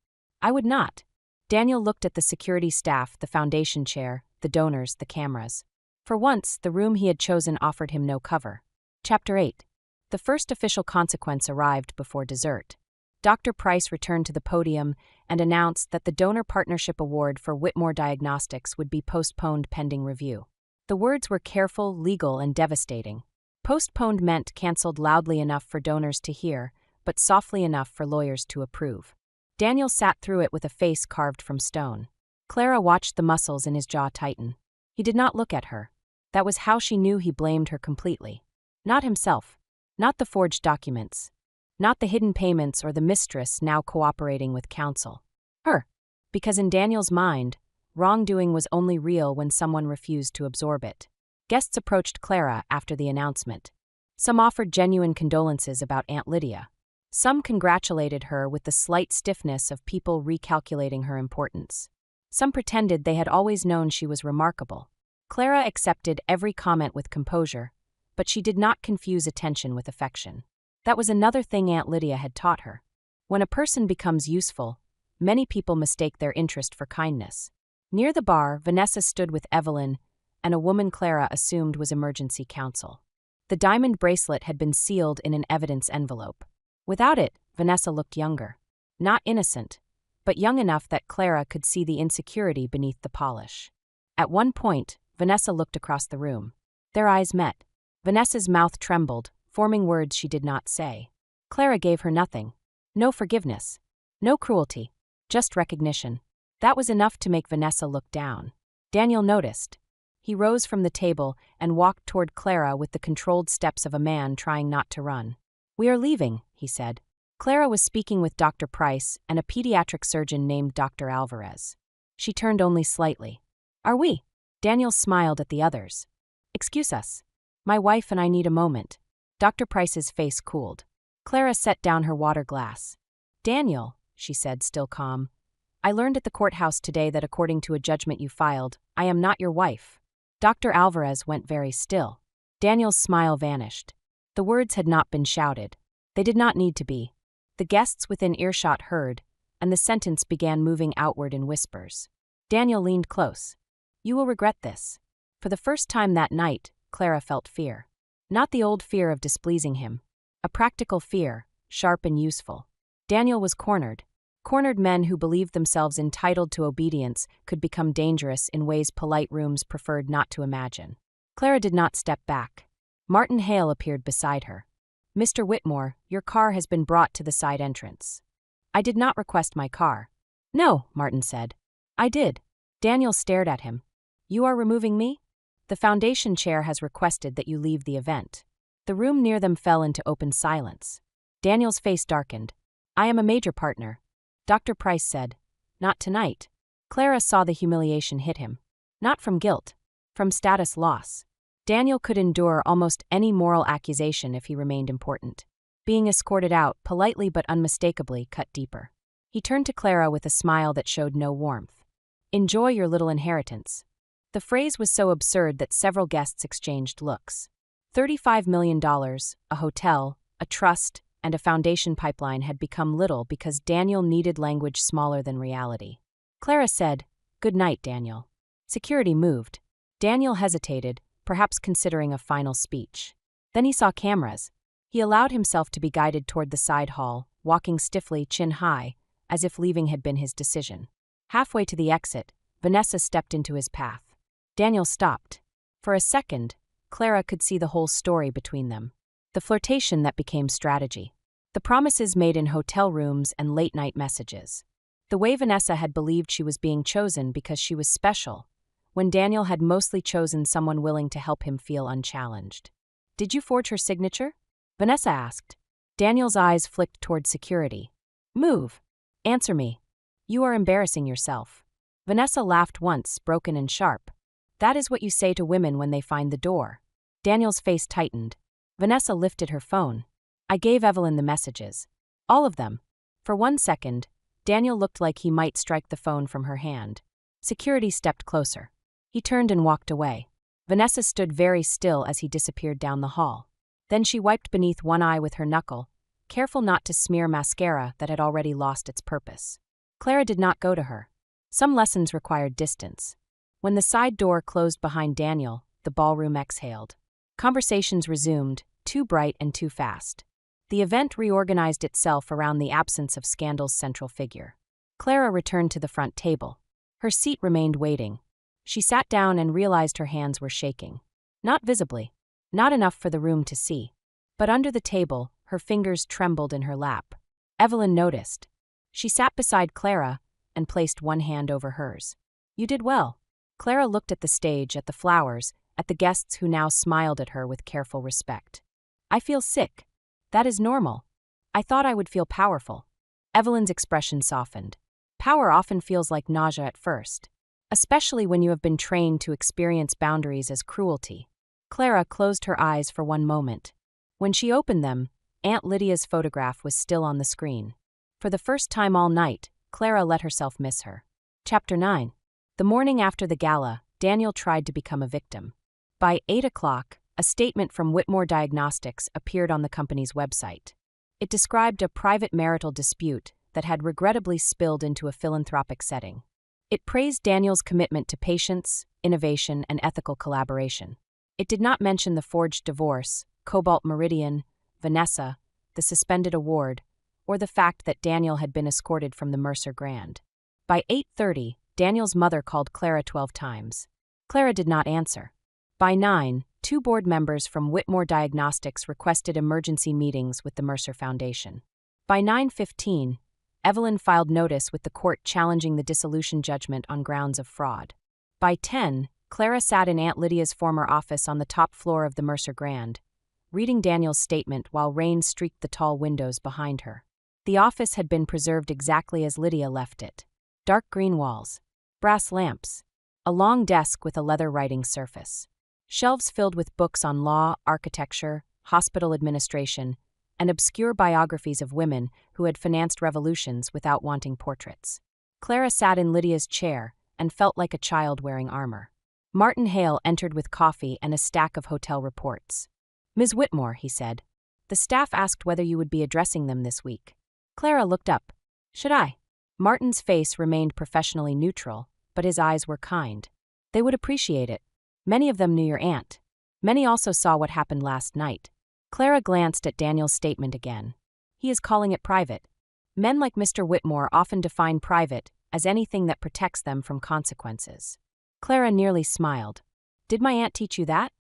I would not. Daniel looked at the security staff, the foundation chair, the donors, the cameras. For once, the room he had chosen offered him no cover. Chapter 8. The first official consequence arrived before dessert. Dr. Price returned to the podium and announced that the Donor Partnership Award for Whitmore Diagnostics would be postponed pending review. The words were careful, legal, and devastating. Postponed meant canceled loudly enough for donors to hear, but softly enough for lawyers to approve. Daniel sat through it with a face carved from stone. Clara watched the muscles in his jaw tighten. He did not look at her. That was how she knew he blamed her completely. Not himself. Not the forged documents. Not the hidden payments or the mistress now cooperating with counsel. Her. Because in Daniel's mind, wrongdoing was only real when someone refused to absorb it. Guests approached Clara after the announcement. Some offered genuine condolences about Aunt Lydia. Some congratulated her with the slight stiffness of people recalculating her importance. Some pretended they had always known she was remarkable. Clara accepted every comment with composure, but she did not confuse attention with affection. That was another thing Aunt Lydia had taught her. When a person becomes useful, many people mistake their interest for kindness. Near the bar, Vanessa stood with Evelyn, and a woman Clara assumed was emergency counsel. The diamond bracelet had been sealed in an evidence envelope. Without it, Vanessa looked younger. Not innocent, but young enough that Clara could see the insecurity beneath the polish. At one point, Vanessa looked across the room. Their eyes met. Vanessa's mouth trembled, forming words she did not say. Clara gave her nothing. No forgiveness. No cruelty. Just recognition. That was enough to make Vanessa look down. Daniel noticed. He rose from the table and walked toward Clara with the controlled steps of a man trying not to run. "We are leaving," he said. Clara was speaking with Dr. Price and a pediatric surgeon named Dr. Alvarez. She turned only slightly. "Are we?" Daniel smiled at the others. "Excuse us. My wife and I need a moment." Dr. Price's face cooled. Clara set down her water glass. "Daniel," she said, still calm, "I learned at the courthouse today that according to a judgment you filed, I am not your wife." Dr. Alvarez went very still. Daniel's smile vanished. The words had not been shouted. They did not need to be. The guests within earshot heard, and the sentence began moving outward in whispers. Daniel leaned close. "You will regret this." For the first time that night, Clara felt fear. Not the old fear of displeasing him. A practical fear, sharp and useful. Daniel was cornered. Cornered men who believed themselves entitled to obedience could become dangerous in ways polite rooms preferred not to imagine. Clara did not step back. Martin Hale appeared beside her. "Mr. Whitmore, your car has been brought to the side entrance." "I did not request my car." "No," Martin said. "I did." Daniel stared at him. "You are removing me?" "The foundation chair has requested that you leave the event." The room near them fell into open silence. Daniel's face darkened. "I am a major partner." Dr. Price said, "Not tonight." Clara saw the humiliation hit him. Not from guilt, from status loss. Daniel could endure almost any moral accusation if he remained important. Being escorted out, politely but unmistakably, cut deeper. He turned to Clara with a smile that showed no warmth. "Enjoy your little inheritance." The phrase was so absurd that several guests exchanged looks. $35 million, a hotel, a trust, and a foundation pipeline had become little because Daniel needed language smaller than reality. Clara said, "Good night, Daniel." Security moved. Daniel hesitated, perhaps considering a final speech. Then he saw cameras. He allowed himself to be guided toward the side hall, walking stiffly, chin high, as if leaving had been his decision. Halfway to the exit, Vanessa stepped into his path. Daniel stopped. For a second, Clara could see the whole story between them. The flirtation that became strategy. The promises made in hotel rooms and late-night messages. The way Vanessa had believed she was being chosen because she was special, when Daniel had mostly chosen someone willing to help him feel unchallenged. "Did you forge her signature?" Vanessa asked. Daniel's eyes flicked toward security. "Move. Answer me. You are embarrassing yourself." Vanessa laughed once, broken and sharp. "That is what you say to women when they find the door." Daniel's face tightened. Vanessa lifted her phone. "I gave Evelyn the messages. All of them." For 1 second, Daniel looked like he might strike the phone from her hand. Security stepped closer. He turned and walked away. Vanessa stood very still as he disappeared down the hall. Then she wiped beneath one eye with her knuckle, careful not to smear mascara that had already lost its purpose. Clara did not go to her. Some lessons required distance. When the side door closed behind Daniel, the ballroom exhaled. Conversations resumed, too bright and too fast. The event reorganized itself around the absence of Scandal's central figure. Clara returned to the front table. Her seat remained waiting. She sat down and realized her hands were shaking. Not visibly. Not enough for the room to see. But under the table, her fingers trembled in her lap. Evelyn noticed. She sat beside Clara and placed one hand over hers. "You did well." Clara looked at the stage, at the flowers, at the guests who now smiled at her with careful respect. "I feel sick. That is normal. I thought I would feel powerful." Evelyn's expression softened. Power often feels like nausea at first, especially when you have been trained to experience boundaries as cruelty. Clara closed her eyes for one moment. When she opened them, Aunt Lydia's photograph was still on the screen. For the first time all night, Clara let herself miss her. Chapter 9. The morning after the gala, Daniel tried to become a victim. By 8 o'clock, a statement from Whitmore Diagnostics appeared on the company's website. It described a private marital dispute that had regrettably spilled into a philanthropic setting. It praised Daniel's commitment to patience, innovation, and ethical collaboration. It did not mention the forged divorce, Cobalt Meridian, Vanessa, the suspended award, or the fact that Daniel had been escorted from the Mercer Grand. By 8:30, Daniel's mother called Clara 12 times. Clara did not answer. By 9, two board members from Whitmore Diagnostics requested emergency meetings with the Mercer Foundation. By 9:15, Evelyn filed notice with the court challenging the dissolution judgment on grounds of fraud. By 10, Clara sat in Aunt Lydia's former office on the top floor of the Mercer Grand, reading Daniel's statement while rain streaked the tall windows behind her. The office had been preserved exactly as Lydia left it. Dark green walls, brass lamps, a long desk with a leather writing surface, shelves filled with books on law, architecture, hospital administration, and obscure biographies of women who had financed revolutions without wanting portraits. Clara sat in Lydia's chair and felt like a child wearing armor. Martin Hale entered with coffee and a stack of hotel reports. "Ms. Whitmore," he said, "the staff asked whether you would be addressing them this week." Clara looked up. "Should I?" Martin's face remained professionally neutral, but his eyes were kind. "They would appreciate it. Many of them knew your aunt. Many also saw what happened last night." Clara glanced at Daniel's statement again. "He is calling it private. Men like Mr. Whitmore often define private as anything that protects them from consequences." Clara nearly smiled. "Did my aunt teach you that?"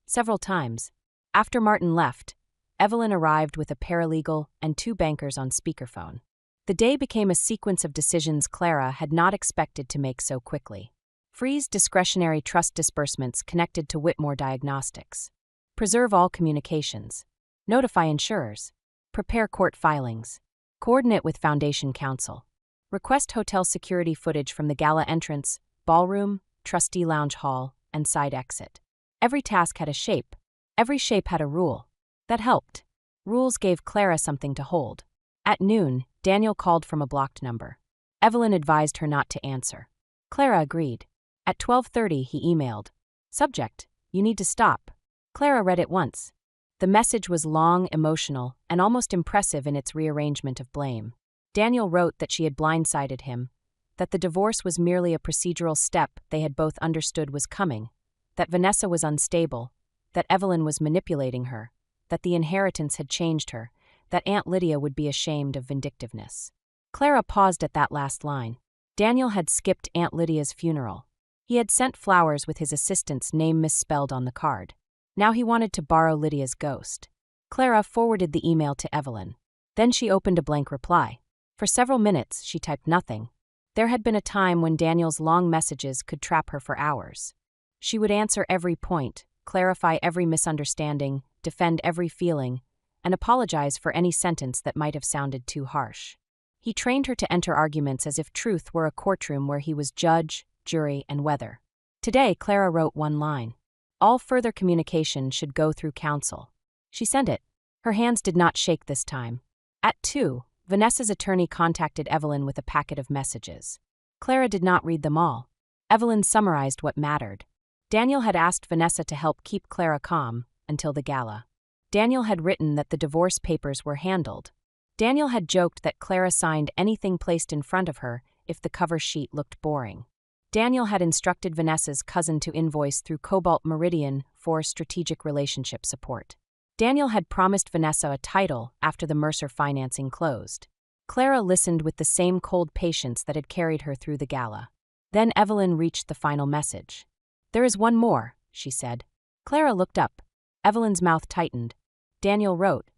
"Several times." After Martin left, Evelyn arrived with a paralegal and two bankers on speakerphone. The day became a sequence of decisions Clara had not expected to make so quickly. Freeze discretionary trust disbursements connected to Whitmore Diagnostics. Preserve all communications. Notify insurers. Prepare court filings. Coordinate with Foundation Counsel. Request hotel security footage from the gala entrance, ballroom, trustee lounge hall, and side exit. Every task had a shape. Every shape had a rule. That helped. Rules gave Clara something to hold. At noon, Daniel called from a blocked number. Evelyn advised her not to answer. Clara agreed. At 12:30, he emailed. "Subject: you need to stop." Clara read it once. The message was long, emotional, and almost impressive in its rearrangement of blame. Daniel wrote that she had blindsided him, that the divorce was merely a procedural step they had both understood was coming, that Vanessa was unstable, that Evelyn was manipulating her, that the inheritance had changed her, that Aunt Lydia would be ashamed of vindictiveness. Clara paused at that last line. Daniel had skipped Aunt Lydia's funeral. He had sent flowers with his assistant's name misspelled on the card. Now he wanted to borrow Lydia's ghost. Clara forwarded the email to Evelyn. Then she opened a blank reply. For several minutes, she typed nothing. There had been a time when Daniel's long messages could trap her for hours. She would answer every point, clarify every misunderstanding, defend every feeling, and apologize for any sentence that might have sounded too harsh. He trained her to enter arguments as if truth were a courtroom where he was judge, jury, and weather. Today, Clara wrote one line. All further communication should go through counsel. She sent it. Her hands did not shake this time. At 2, Vanessa's attorney contacted Evelyn with a packet of messages. Clara did not read them all. Evelyn summarized what mattered. Daniel had asked Vanessa to help keep Clara calm until the gala. Daniel had written that the divorce papers were handled. Daniel had joked that Clara signed anything placed in front of her if the cover sheet looked boring. Daniel had instructed Vanessa's cousin to invoice through Cobalt Meridian for strategic relationship support. Daniel had promised Vanessa a title after the Mercer financing closed. Clara listened with the same cold patience that had carried her through the gala. Then Evelyn reached the final message. "There is one more," she said. Clara looked up. Evelyn's mouth tightened. Daniel wrote,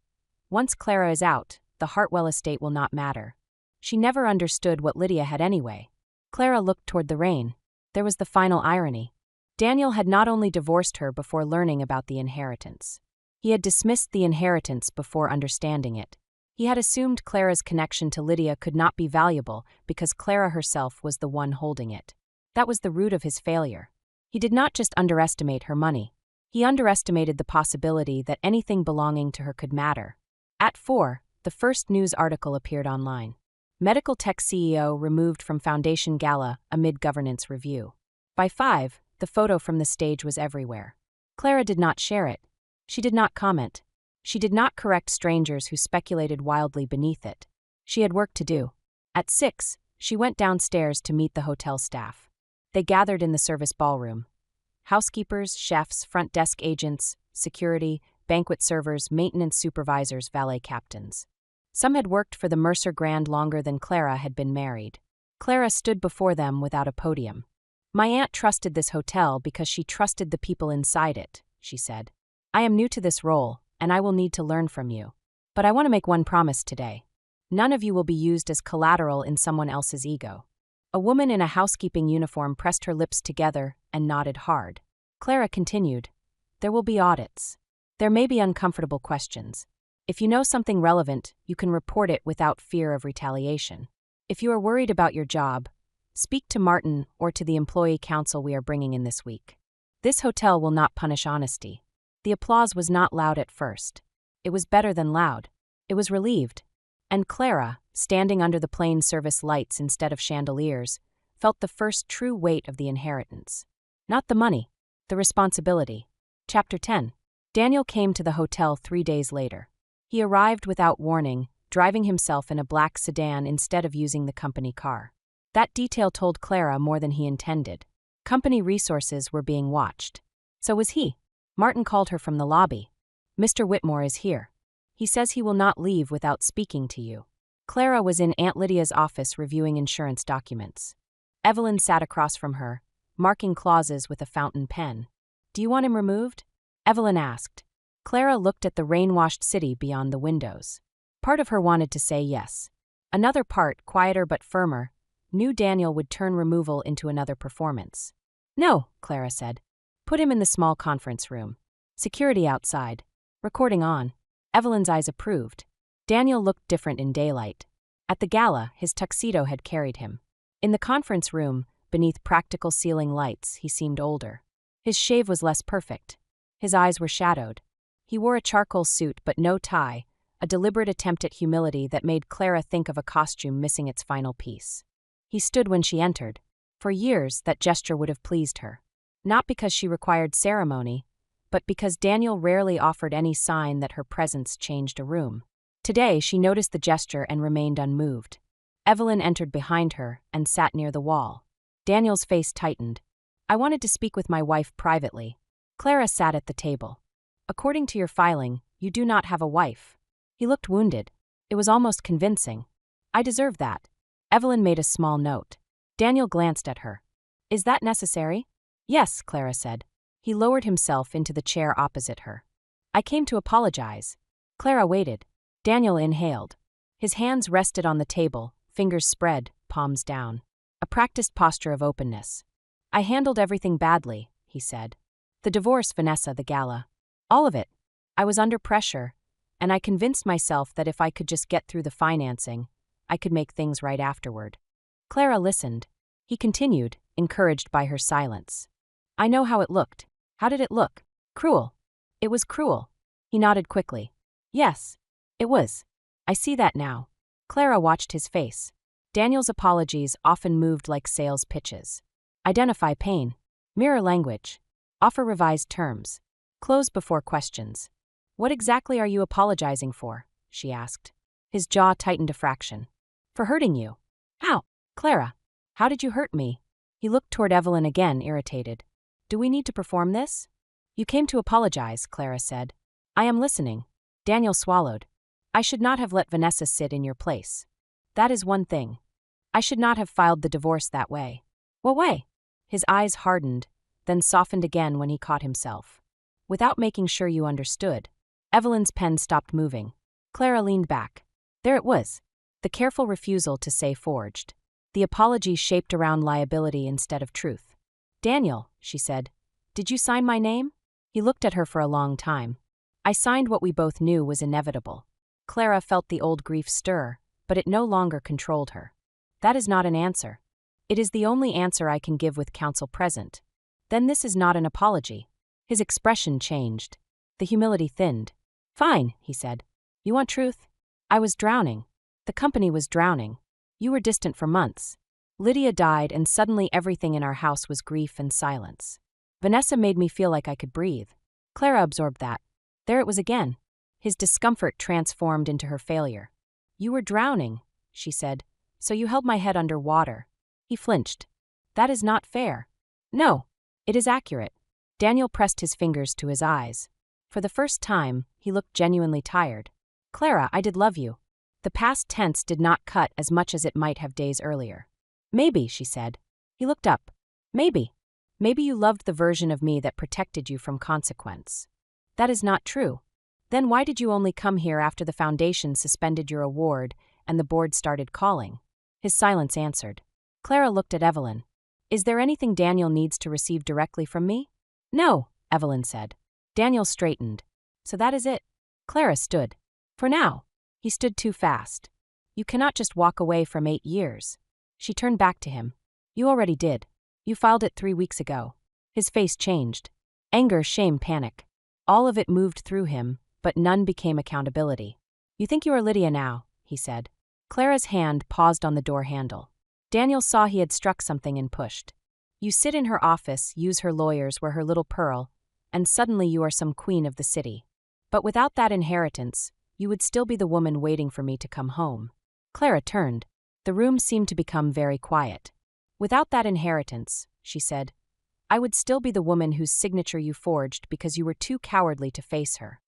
"Once Clara is out, the Hartwell estate will not matter." She never understood what Lydia had anyway. Clara looked toward the rain. There was the final irony. Daniel had not only divorced her before learning about the inheritance. He had dismissed the inheritance before understanding it. He had assumed Clara's connection to Lydia could not be valuable because Clara herself was the one holding it. That was the root of his failure. He did not just underestimate her money. He underestimated the possibility that anything belonging to her could matter. At 4, the first news article appeared online. Medical tech CEO removed from Foundation Gala amid governance review. By 5, the photo from the stage was everywhere. Clara did not share it. She did not comment. She did not correct strangers who speculated wildly beneath it. She had work to do. At 6, She went downstairs to meet the hotel staff. They gathered in the service ballroom. Housekeepers, chefs, front desk agents, security, banquet servers, maintenance supervisors, valet captains. Some had worked for the Mercer Grand longer than Clara had been married. Clara stood before them without a podium. "My aunt trusted this hotel because she trusted the people inside it," she said. "I am new to this role, and I will need to learn from you. But I want to make one promise today. None of you will be used as collateral in someone else's ego." A woman in a housekeeping uniform pressed her lips together and nodded hard. Clara continued, "There will be audits. There may be uncomfortable questions. If you know something relevant, you can report it without fear of retaliation. If you are worried about your job, speak to Martin or to the employee council we are bringing in this week. This hotel will not punish honesty." The applause was not loud at first. It was better than loud. It was relieved. And Clara, standing under the plain service lights instead of chandeliers, felt the first true weight of the inheritance. Not the money, the responsibility. Chapter 10. Daniel came to the hotel 3 days later. He arrived without warning, driving himself in a black sedan instead of using the company car. That detail told Clara more than he intended. Company resources were being watched. So was he. Martin called her from the lobby. "Mr. Whitmore is here. He says he will not leave without speaking to you." Clara was in Aunt Lydia's office reviewing insurance documents. Evelyn sat across from her, marking clauses with a fountain pen. "Do you want him removed?" Evelyn asked. Clara looked at the rain-washed city beyond the windows. Part of her wanted to say yes. Another part, quieter but firmer, knew Daniel would turn removal into another performance. "No," Clara said. "Put him in the small conference room. Security outside. Recording on." Evelyn's eyes approved. Daniel looked different in daylight. At the gala, his tuxedo had carried him. In the conference room, beneath practical ceiling lights, he seemed older. His shave was less perfect. His eyes were shadowed. He wore a charcoal suit but no tie, a deliberate attempt at humility that made Clara think of a costume missing its final piece. He stood when she entered. For years, that gesture would have pleased her. Not because she required ceremony, but because Daniel rarely offered any sign that her presence changed a room. Today, she noticed the gesture and remained unmoved. Evelyn entered behind her and sat near the wall. Daniel's face tightened. "I wanted to speak with my wife privately." Clara sat at the table. "According to your filing, you do not have a wife." He looked wounded. It was almost convincing. "I deserve that." Evelyn made a small note. Daniel glanced at her. "Is that necessary?" "Yes," Clara said. He lowered himself into the chair opposite her. "I came to apologize." Clara waited. Daniel inhaled. His hands rested on the table, fingers spread, palms down. A practiced posture of openness. "I handled everything badly," he said. "The divorce, Vanessa, the gala. All of it. I was under pressure, and I convinced myself that if I could just get through the financing, I could make things right afterward." Clara listened. He continued, encouraged by her silence. "I know how it looked." "How did it look?" "Cruel." "It was cruel." He nodded quickly. "Yes, it was. I see that now." Clara watched his face. Daniel's apologies often moved like sales pitches. Identify pain. Mirror language. Offer revised terms. Close before questions. "What exactly are you apologizing for?" she asked. His jaw tightened a fraction. "For hurting you." "How?" "Clara, how did you hurt me?" He looked toward Evelyn again, irritated. "Do we need to perform this?" "You came to apologize," Clara said. "I am listening." Daniel swallowed. "I should not have let Vanessa sit in your place. That is one thing. I should not have filed the divorce that way." "What way?" His eyes hardened, then softened again when he caught himself. "Without making sure you understood." Evelyn's pen stopped moving. Clara leaned back. There it was. The careful refusal to say forged. The apology shaped around liability instead of truth. "Daniel," she said, "did you sign my name?" He looked at her for a long time. "I signed what we both knew was inevitable." Clara felt the old grief stir, but it no longer controlled her. "That is not an answer. It is the only answer I can give with counsel present." "Then this is not an apology." His expression changed. The humility thinned. "Fine," he said. "You want truth? I was drowning. The company was drowning. You were distant for months. Lydia died, and suddenly everything in our house was grief and silence. Vanessa made me feel like I could breathe." Clara absorbed that. There it was again. His discomfort transformed into her failure. "You were drowning," she said, So you held my head under water. He flinched. That is not fair. No, it is accurate. Daniel pressed his fingers to his eyes. For the first time, he looked genuinely tired. Clara, I did love you. The past tense did not cut as much as it might have days earlier. Maybe, she said. He looked up. Maybe. Maybe you loved the version of me that protected you from consequence. That is not true. Then why did you only come here after the foundation suspended your award and the board started calling? His silence answered. Clara looked at Evelyn. Is there anything Daniel needs to receive directly from me? No, Evelyn said. Daniel straightened. So that is it. Clara stood. For now. He stood too fast. You cannot just walk away from 8 years. She turned back to him. You already did. You filed it 3 weeks ago. His face changed. Anger, shame, panic. All of it moved through him, but none became accountability. You think you are Lydia now, he said. Clara's hand paused on the door handle. Daniel saw he had struck something and pushed. You sit in her office, use her lawyers, wear her little pearl, and suddenly you are some queen of the city. But without that inheritance, you would still be the woman waiting for me to come home. Clara turned. The room seemed to become very quiet. Without that inheritance, she said, I would still be the woman whose signature you forged because you were too cowardly to face her.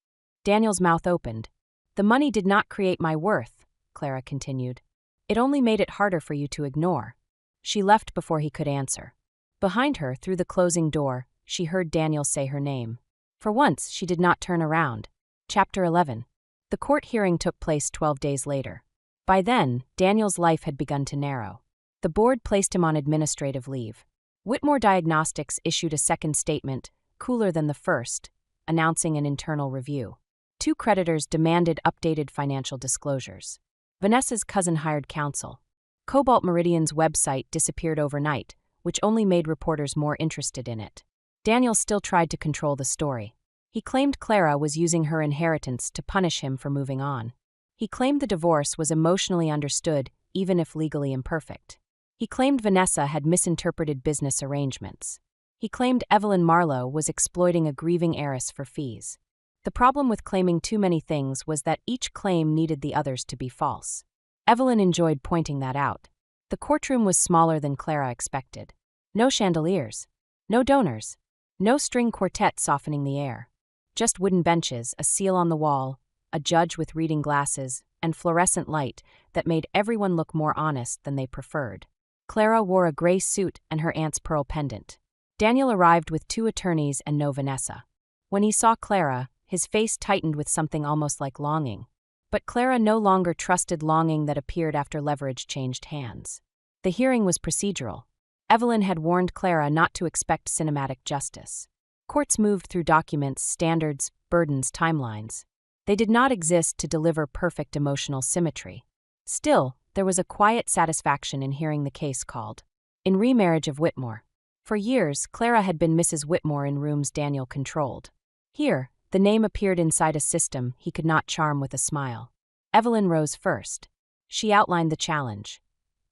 Daniel's mouth opened. The money did not create my worth, Clara continued. It only made it harder for you to ignore. She left before he could answer. Behind her, through the closing door, she heard Daniel say her name. For once, she did not turn around. Chapter 11. The court hearing took place 12 days later. By then, Daniel's life had begun to narrow. The board placed him on administrative leave. Whitmore Diagnostics issued a second statement, cooler than the first, announcing an internal review. 2 creditors demanded updated financial disclosures. Vanessa's cousin hired counsel. Cobalt Meridian's website disappeared overnight, which only made reporters more interested in it. Daniel still tried to control the story. He claimed Clara was using her inheritance to punish him for moving on. He claimed the divorce was emotionally understood, even if legally imperfect. He claimed Vanessa had misinterpreted business arrangements. He claimed Evelyn Marlowe was exploiting a grieving heiress for fees. The problem with claiming too many things was that each claim needed the others to be false. Evelyn enjoyed pointing that out. The courtroom was smaller than Clara expected. No chandeliers. No donors. No string quartet softening the air. Just wooden benches, a seal on the wall, a judge with reading glasses, and fluorescent light that made everyone look more honest than they preferred. Clara wore a gray suit and her aunt's pearl pendant. Daniel arrived with 2 attorneys and no Vanessa. When he saw Clara, his face tightened with something almost like longing. But Clara no longer trusted longing that appeared after leverage changed hands. The hearing was procedural. Evelyn had warned Clara not to expect cinematic justice. Courts moved through documents, standards, burdens, timelines. They did not exist to deliver perfect emotional symmetry. Still, there was a quiet satisfaction in hearing the case called. In Remarriage of Whitmore. For years, Clara had been Mrs. Whitmore in rooms Daniel controlled. Here, the name appeared inside a system he could not charm with a smile. Evelyn rose first. She outlined the challenge.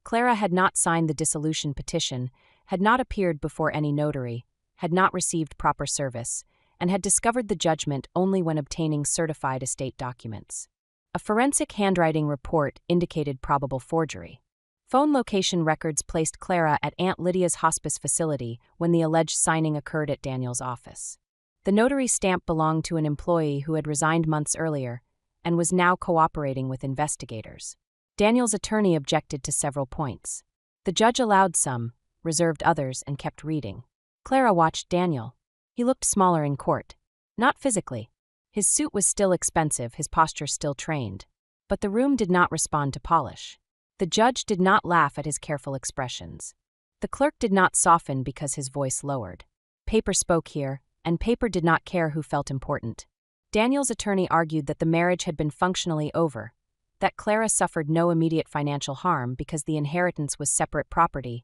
Clara had not signed the dissolution petition, had not appeared before any notary, had not received proper service, and had discovered the judgment only when obtaining certified estate documents. A forensic handwriting report indicated probable forgery. Phone location records placed Clara at Aunt Lydia's hospice facility when the alleged signing occurred at Daniel's office. The notary stamp belonged to an employee who had resigned months earlier and was now cooperating with investigators. Daniel's attorney objected to several points. The judge allowed some, reserved others, and kept reading. Clara watched Daniel. He looked smaller in court. Not physically. His suit was still expensive, his posture still trained. But the room did not respond to polish. The judge did not laugh at his careful expressions. The clerk did not soften because his voice lowered. Paper spoke here, and paper did not care who felt important. Daniel's attorney argued that the marriage had been functionally over, that Clara suffered no immediate financial harm because the inheritance was separate property,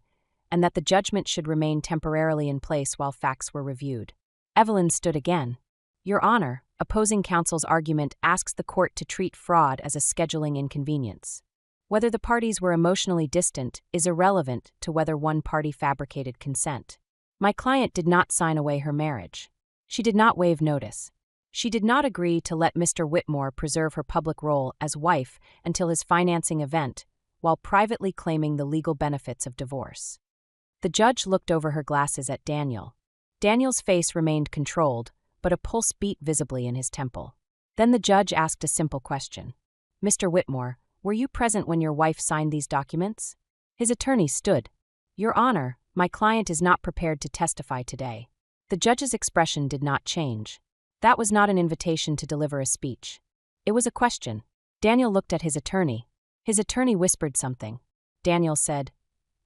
and that the judgment should remain temporarily in place while facts were reviewed. Evelyn stood again. Your Honor, opposing counsel's argument asks the court to treat fraud as a scheduling inconvenience. Whether the parties were emotionally distant is irrelevant to whether one party fabricated consent. My client did not sign away her marriage. She did not waive notice. She did not agree to let Mr. Whitmore preserve her public role as wife until his financing event, while privately claiming the legal benefits of divorce. The judge looked over her glasses at Daniel. Daniel's face remained controlled, but a pulse beat visibly in his temple. Then the judge asked a simple question. "Mr. Whitmore, were you present when your wife signed these documents?" His attorney stood. "Your Honor, my client is not prepared to testify today." The judge's expression did not change. That was not an invitation to deliver a speech. It was a question. Daniel looked at his attorney. His attorney whispered something. Daniel said,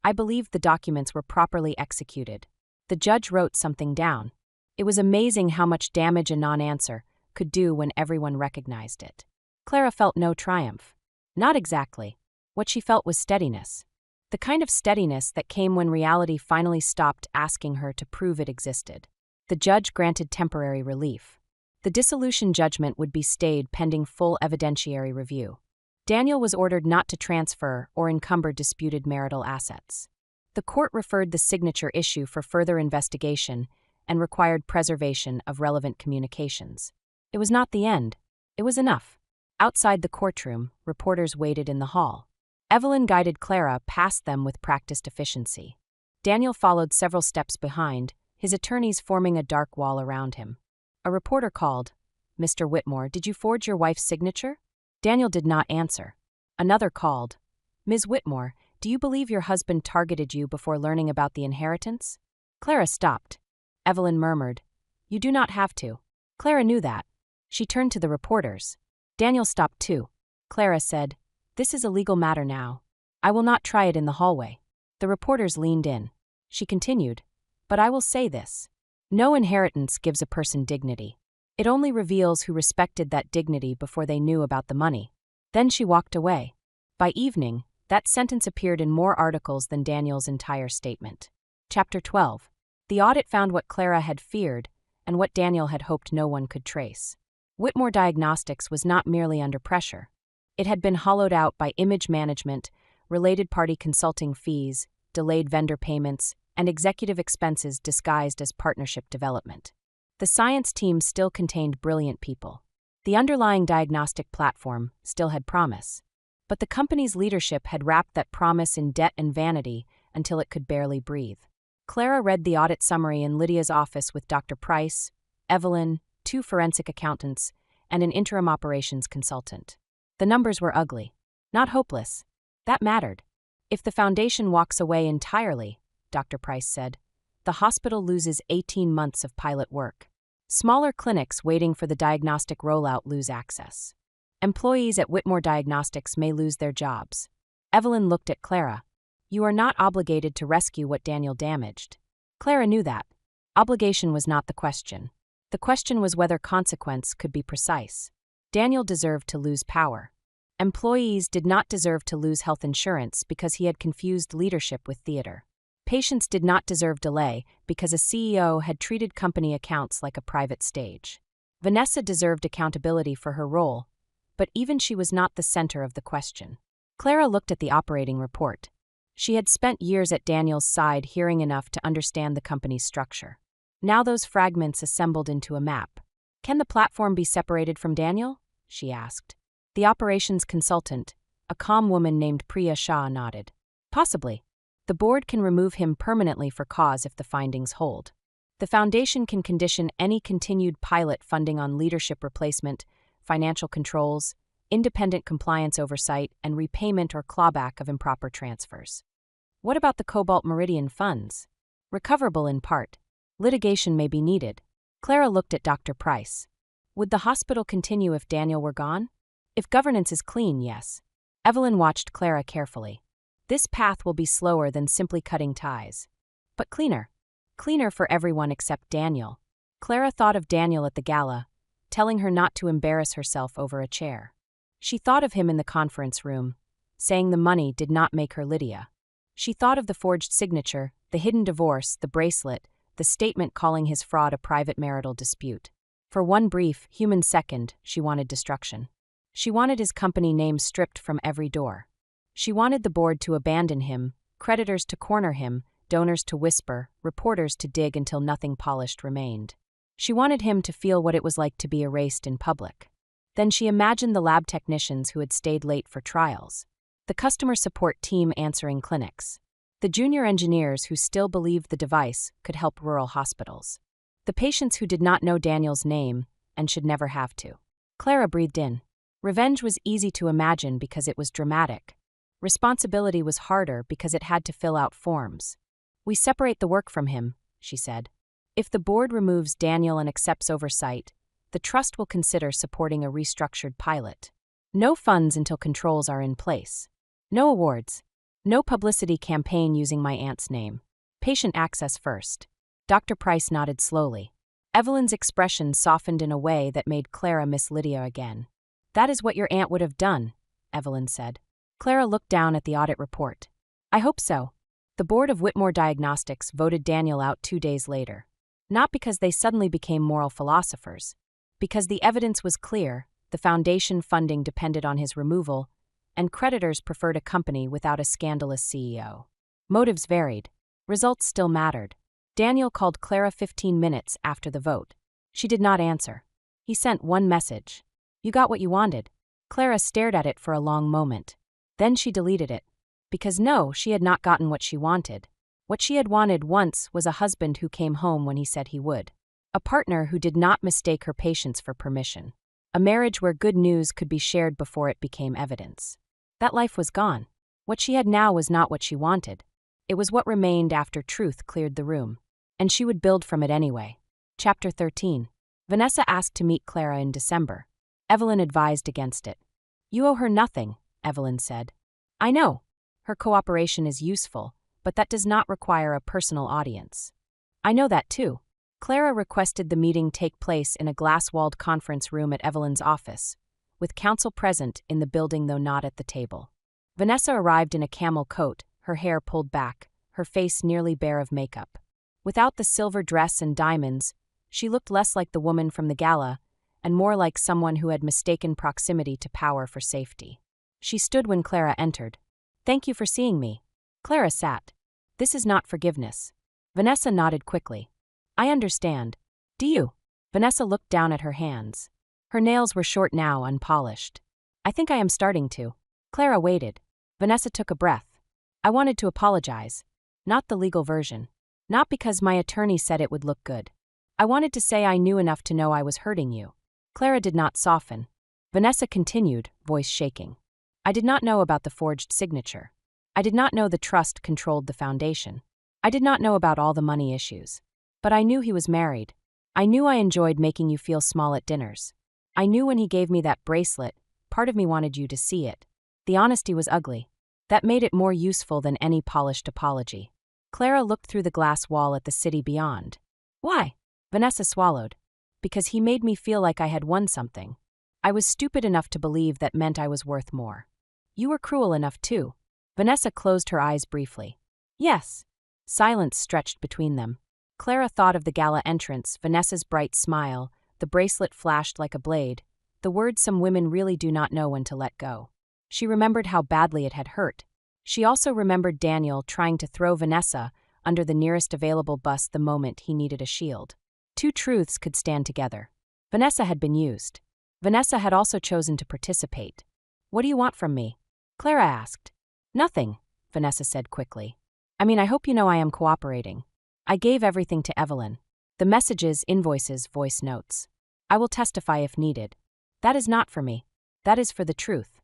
"I believe the documents were properly executed." The judge wrote something down. It was amazing how much damage a non-answer could do when everyone recognized it. Clara felt no triumph. Not exactly. What she felt was steadiness. The kind of steadiness that came when reality finally stopped asking her to prove it existed. The judge granted temporary relief. The dissolution judgment would be stayed pending full evidentiary review. Daniel was ordered not to transfer or encumber disputed marital assets. The court referred the signature issue for further investigation and required preservation of relevant communications. It was not the end. It was enough. Outside the courtroom, reporters waited in the hall. Evelyn guided Clara past them with practiced efficiency. Daniel followed several steps behind, his attorneys forming a dark wall around him. A reporter called, "Mr. Whitmore, did you forge your wife's signature?" Daniel did not answer. Another called, "Ms. Whitmore, do you believe your husband targeted you before learning about the inheritance?" Clara stopped. Evelyn murmured, "You do not have to." Clara knew that. She turned to the reporters. Daniel stopped too. Clara said, "This is a legal matter now. I will not try it in the hallway." The reporters leaned in. She continued, "But I will say this. No inheritance gives a person dignity. It only reveals who respected that dignity before they knew about the money." Then she walked away. By evening, that sentence appeared in more articles than Daniel's entire statement. Chapter 12. The audit found what Clara had feared and what Daniel had hoped no one could trace. Whitmore Diagnostics was not merely under pressure. It had been hollowed out by image management, related party consulting fees, delayed vendor payments, and executive expenses disguised as partnership development. The science team still contained brilliant people. The underlying diagnostic platform still had promise. But the company's leadership had wrapped that promise in debt and vanity until it could barely breathe. Clara read the audit summary in Lydia's office with Dr. Price, Evelyn, 2 forensic accountants, and an interim operations consultant. The numbers were ugly. Not hopeless. That mattered. If the foundation walks away entirely, Dr. Price said, the hospital loses 18 months of pilot work. Smaller clinics waiting for the diagnostic rollout lose access. Employees at Whitmore Diagnostics may lose their jobs. Evelyn looked at Clara. "You are not obligated to rescue what Daniel damaged." Clara knew that. Obligation was not the question. The question was whether consequence could be precise. Daniel deserved to lose power. Employees did not deserve to lose health insurance because he had confused leadership with theater. Patients did not deserve delay because a CEO had treated company accounts like a private stage. Vanessa deserved accountability for her role, but even she was not the center of the question. Clara looked at the operating report. She had spent years at Daniel's side hearing enough to understand the company's structure. Now those fragments assembled into a map. "Can the platform be separated from Daniel?" she asked. The operations consultant, a calm woman named Priya Shah, nodded. "Possibly. The board can remove him permanently for cause if the findings hold. The foundation can condition any continued pilot funding on leadership replacement, financial controls, independent compliance oversight, and repayment or clawback of improper transfers." What about the Cobalt Meridian funds? Recoverable in part. Litigation may be needed. Clara looked at Dr. Price. Would the hospital continue if Daniel were gone? If governance is clean, yes. Evelyn watched Clara carefully. This path will be slower than simply cutting ties. But cleaner. Cleaner for everyone except Daniel. Clara thought of Daniel at the gala, telling her not to embarrass herself over a chair. She thought of him in the conference room, saying the money did not make her Lydia. She thought of the forged signature, the hidden divorce, the bracelet, the statement calling his fraud a private marital dispute. For one brief, human second, she wanted destruction. She wanted his company name stripped from every door. She wanted the board to abandon him, creditors to corner him, donors to whisper, reporters to dig until nothing polished remained. She wanted him to feel what it was like to be erased in public. Then she imagined the lab technicians who had stayed late for trials. the customer support team answering clinics, the junior engineers who still believed the device could help rural hospitals, the patients who did not know Daniel's name and should never have to. Clara breathed in. Revenge was easy to imagine because it was dramatic. Responsibility was harder because it had to fill out forms. We separate the work from him, she said. If the board removes Daniel and accepts oversight, the trust will consider supporting a restructured pilot. No funds until controls are in place. No awards. No publicity campaign using my aunt's name. Patient access first. Dr. Price nodded slowly. Evelyn's expression softened in a way that made Clara miss Lydia again. That is what your aunt would have done, Evelyn said. Clara looked down at the audit report. I hope so. The board of Whitmore Diagnostics voted Daniel out 2 days later. Not because they suddenly became moral philosophers. Because the evidence was clear, the foundation funding depended on his removal, and creditors preferred a company without a scandalous CEO. Motives varied. Results still mattered. Daniel called Clara 15 minutes after the vote. She did not answer. He sent one message. You got what you wanted. Clara stared at it for a long moment. Then she deleted it. Because no, she had not gotten what she wanted. What she had wanted once was a husband who came home when he said he would. A partner who did not mistake her patience for permission. A marriage where good news could be shared before it became evidence. That life was gone. What she had now was not what she wanted. It was what remained after truth cleared the room. And she would build from it anyway. Chapter 13. Vanessa asked to meet Clara in December. Evelyn advised against it. You owe her nothing, Evelyn said. I know. Her cooperation is useful, but that does not require a personal audience. I know that too. Clara requested the meeting take place in a glass-walled conference room at Evelyn's office, with counsel present in the building though not at the table. Vanessa arrived in a camel coat, her hair pulled back, her face nearly bare of makeup. Without the silver dress and diamonds, she looked less like the woman from the gala and more like someone who had mistaken proximity to power for safety. She stood when Clara entered. Thank you for seeing me. Clara sat. This is not forgiveness. Vanessa nodded quickly. I understand. Do you? Vanessa looked down at her hands. Her nails were short now, unpolished. I think I am starting to. Clara waited. Vanessa took a breath. I wanted to apologize. Not the legal version. Not because my attorney said it would look good. I wanted to say I knew enough to know I was hurting you. Clara did not soften. Vanessa continued, voice shaking. I did not know about the forged signature. I did not know the trust controlled the foundation. I did not know about all the money issues. But I knew he was married. I knew I enjoyed making you feel small at dinners. I knew when he gave me that bracelet, part of me wanted you to see it. The honesty was ugly. That made it more useful than any polished apology. Clara looked through the glass wall at the city beyond. Why? Vanessa swallowed. Because he made me feel like I had won something. I was stupid enough to believe that meant I was worth more. You were cruel enough too. Vanessa closed her eyes briefly. Yes. Silence stretched between them. Clara thought of the gala entrance, Vanessa's bright smile, the bracelet flashed like a blade, the words some women really do not know when to let go. She remembered how badly it had hurt. She also remembered Daniel trying to throw Vanessa under the nearest available bus the moment he needed a shield. Two truths could stand together. Vanessa had been used. Vanessa had also chosen to participate. What do you want from me? Clara asked. Nothing, Vanessa said quickly. I hope you know I am cooperating. I gave everything to Evelyn. The messages, invoices, voice notes. I will testify if needed. That is not for me. That is for the truth.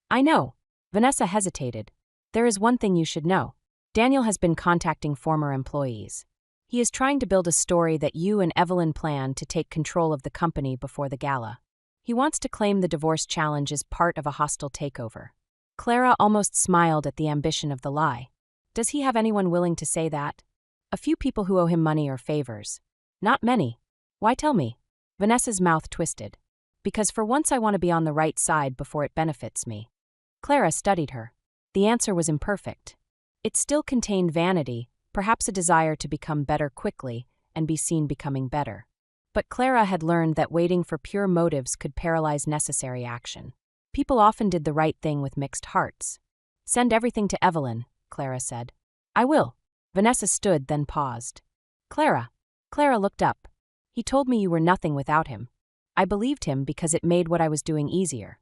I know. Vanessa hesitated. There is one thing you should know. Daniel has been contacting former employees. He is trying to build a story that you and Evelyn plan to take control of the company before the gala. He wants to claim the divorce challenge as part of a hostile takeover. Clara almost smiled at the ambition of the lie. Does he have anyone willing to say that? A few people who owe him money or favors. Not many. Why tell me? Vanessa's mouth twisted. Because for once I want to be on the right side before it benefits me. Clara studied her. The answer was imperfect. It still contained vanity, perhaps a desire to become better quickly and be seen becoming better. But Clara had learned that waiting for pure motives could paralyze necessary action. People often did the right thing with mixed hearts. Send everything to Evelyn, Clara said. I will. Vanessa stood, then paused. Clara. Clara looked up. He told me you were nothing without him. I believed him because it made what I was doing easier.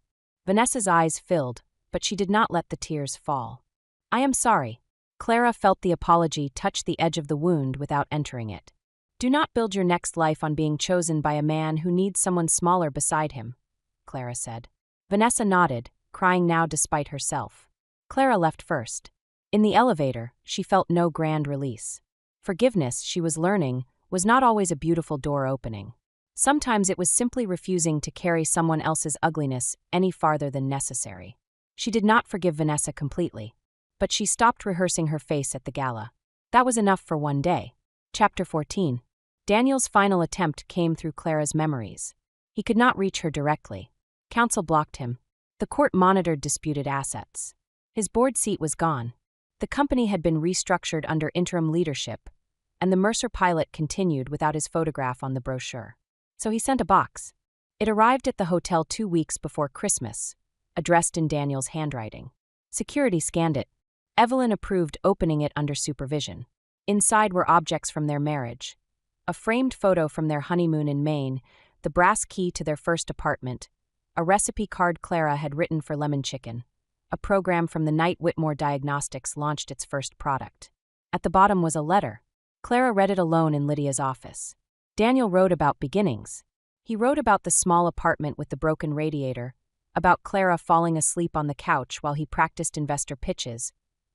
Vanessa's eyes filled, but she did not let the tears fall. "I am sorry." Clara felt the apology touch the edge of the wound without entering it. "Do not build your next life on being chosen by a man who needs someone smaller beside him," Clara said. Vanessa nodded, crying now despite herself. Clara left first. In the elevator, she felt no grand release. Forgiveness, she was learning, was not always a beautiful door opening. Sometimes it was simply refusing to carry someone else's ugliness any farther than necessary. She did not forgive Vanessa completely, but she stopped rehearsing her face at the gala. That was enough for one day. Chapter 14. Daniel's final attempt came through Clara's memories. He could not reach her directly. Counsel blocked him. The court monitored disputed assets. His board seat was gone. The company had been restructured under interim leadership, and the Mercer pilot continued without his photograph on the brochure. So he sent a box. It arrived at the hotel 2 weeks before Christmas, addressed in Daniel's handwriting. Security scanned it. Evelyn approved opening it under supervision. Inside were objects from their marriage. A framed photo from their honeymoon in Maine, the brass key to their first apartment, a recipe card Clara had written for lemon chicken. A program from the night Whitmore Diagnostics launched its first product. At the bottom was a letter. Clara read it alone in Lydia's office. Daniel wrote about beginnings. He wrote about the small apartment with the broken radiator, about Clara falling asleep on the couch while he practiced investor pitches,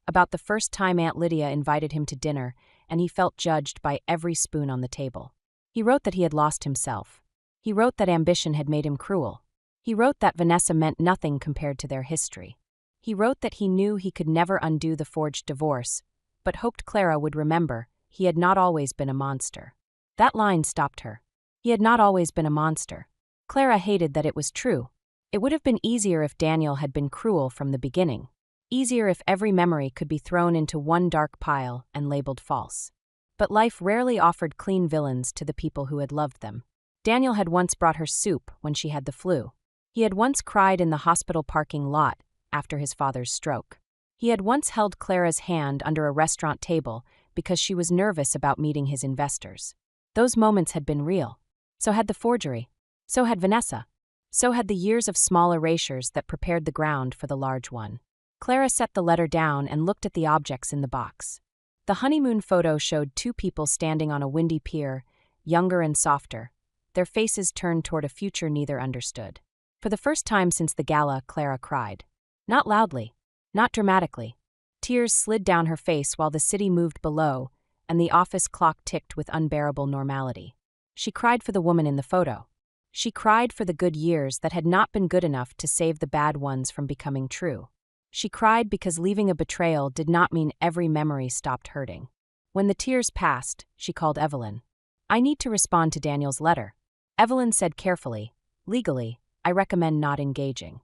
about the first time Aunt Lydia invited him to dinner and he felt judged by every spoon on the table. He wrote that he had lost himself. He wrote that ambition had made him cruel. He wrote that Vanessa meant nothing compared to their history. He wrote that he knew he could never undo the forged divorce, but hoped Clara would remember he had not always been a monster. That line stopped her. He had not always been a monster. Clara hated that it was true. It would have been easier if Daniel had been cruel from the beginning. Easier if every memory could be thrown into one dark pile and labeled false. But life rarely offered clean villains to the people who had loved them. Daniel had once brought her soup when she had the flu. He had once cried in the hospital parking lot after his father's stroke. He had once held Clara's hand under a restaurant table because she was nervous about meeting his investors. Those moments had been real. So had the forgery. So had Vanessa. So had the years of small erasures that prepared the ground for the large one. Clara set the letter down and looked at the objects in the box. The honeymoon photo showed 2 people standing on a windy pier, younger and softer, their faces turned toward a future neither understood. For the first time since the gala, Clara cried. Not loudly, not dramatically. Tears slid down her face while the city moved below, and the office clock ticked with unbearable normality. She cried for the woman in the photo. She cried for the good years that had not been good enough to save the bad ones from becoming true. She cried because leaving a betrayal did not mean every memory stopped hurting. When the tears passed, she called Evelyn. "I need to respond to Daniel's letter." Evelyn said carefully, "Legally, I recommend not engaging."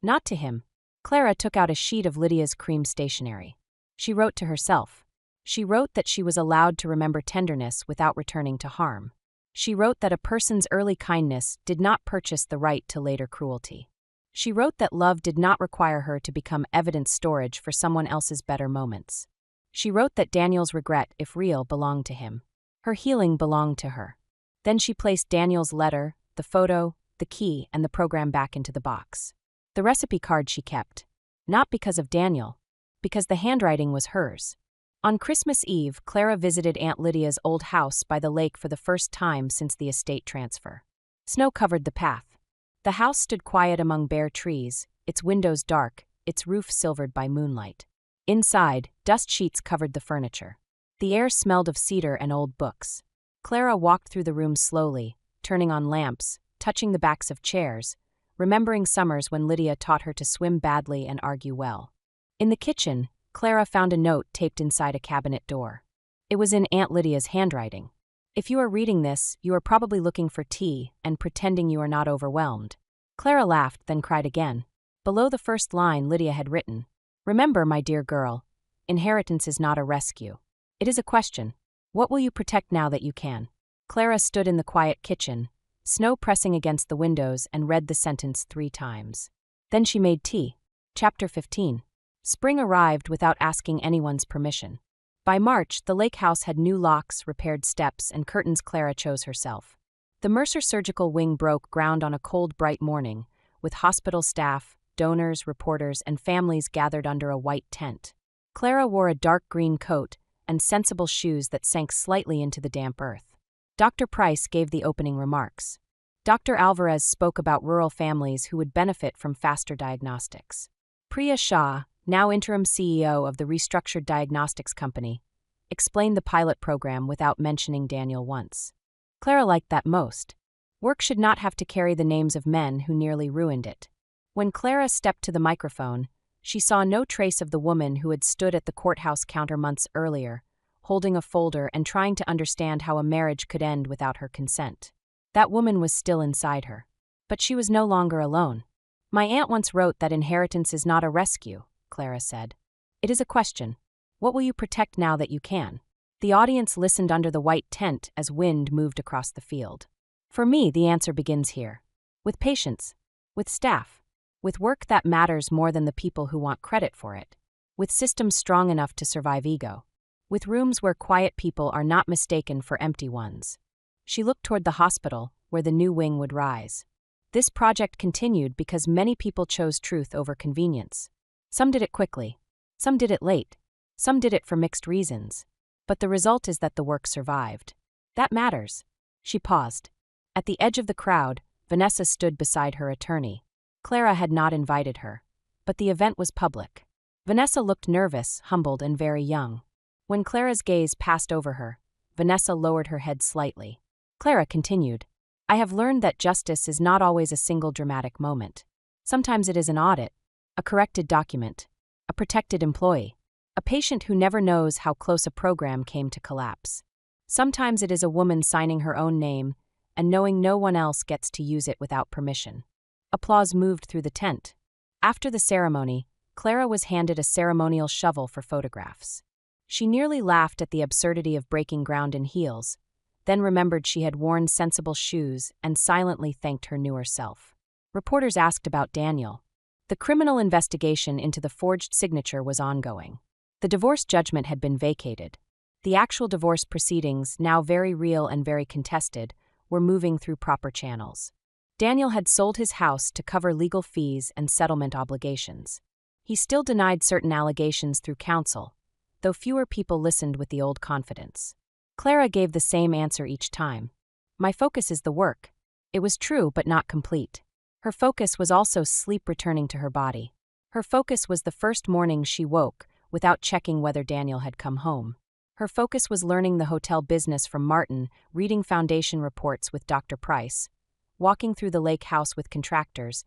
"Not to him." Clara took out a sheet of Lydia's cream stationery. She wrote to herself. She wrote that she was allowed to remember tenderness without returning to harm. She wrote that a person's early kindness did not purchase the right to later cruelty. She wrote that love did not require her to become evidence storage for someone else's better moments. She wrote that Daniel's regret, if real, belonged to him. Her healing belonged to her. Then she placed Daniel's letter, the photo, the key, and the program back into the box. The recipe card she kept. Not because of Daniel, because the handwriting was hers. On Christmas Eve, Clara visited Aunt Lydia's old house by the lake for the first time since the estate transfer. Snow covered the path. The house stood quiet among bare trees, its windows dark, its roof silvered by moonlight. Inside, dust sheets covered the furniture. The air smelled of cedar and old books. Clara walked through the room slowly, turning on lamps, touching the backs of chairs, remembering summers when Lydia taught her to swim badly and argue well. In the kitchen, Clara found a note taped inside a cabinet door. It was in Aunt Lydia's handwriting. "If you are reading this, you are probably looking for tea and pretending you are not overwhelmed." Clara laughed, then cried again. Below the first line, Lydia had written, "Remember, my dear girl, inheritance is not a rescue. It is a question. What will you protect now that you can?" Clara stood in the quiet kitchen, snow pressing against the windows, and read the sentence 3 times. Then she made tea. Chapter 15. Spring arrived without asking anyone's permission. By March, the lake house had new locks, repaired steps, and curtains Clara chose herself. The Mercer surgical wing broke ground on a cold, bright morning, with hospital staff, donors, reporters, and families gathered under a white tent. Clara wore a dark green coat and sensible shoes that sank slightly into the damp earth. Dr. Price gave the opening remarks. Dr. Alvarez spoke about rural families who would benefit from faster diagnostics. Priya Shah, now interim CEO of the restructured diagnostics company, explained the pilot program without mentioning Daniel once. Clara liked that most. Work should not have to carry the names of men who nearly ruined it. When Clara stepped to the microphone, she saw no trace of the woman who had stood at the courthouse counter months earlier, holding a folder and trying to understand how a marriage could end without her consent. That woman was still inside her. But she was no longer alone. "My aunt once wrote that inheritance is not a rescue," Clara said. "It is a question. What will you protect now that you can?" The audience listened under the white tent as wind moved across the field. "For me, the answer begins here. With patience. With staff. With work that matters more than the people who want credit for it. With systems strong enough to survive ego. With rooms where quiet people are not mistaken for empty ones." She looked toward the hospital, where the new wing would rise. This project continued because many people chose truth over convenience. Some did it quickly. Some did it late. Some did it for mixed reasons. But the result is that the work survived. That matters. She paused. At the edge of the crowd, Vanessa stood beside her attorney. Clara had not invited her. But the event was public. Vanessa looked nervous, humbled, and very young. When Clara's gaze passed over her, Vanessa lowered her head slightly. Clara continued, "I have learned that justice is not always a single dramatic moment. Sometimes it is an audit, a corrected document, a protected employee, a patient who never knows how close a program came to collapse. Sometimes it is a woman signing her own name and knowing no one else gets to use it without permission." Applause moved through the tent. After the ceremony, Clara was handed a ceremonial shovel for photographs. She nearly laughed at the absurdity of breaking ground in heels, then remembered she had worn sensible shoes and silently thanked her newer self. Reporters asked about Daniel. The criminal investigation into the forged signature was ongoing. The divorce judgment had been vacated. The actual divorce proceedings, now very real and very contested, were moving through proper channels. Daniel had sold his house to cover legal fees and settlement obligations. He still denied certain allegations through counsel, though fewer people listened with the old confidence. Clara gave the same answer each time. "My focus is the work." It was true but not complete. Her focus was also sleep returning to her body. Her focus was the first morning she woke without checking whether Daniel had come home. Her focus was learning the hotel business from Martin, reading foundation reports with Dr. Price, walking through the lake house with contractors,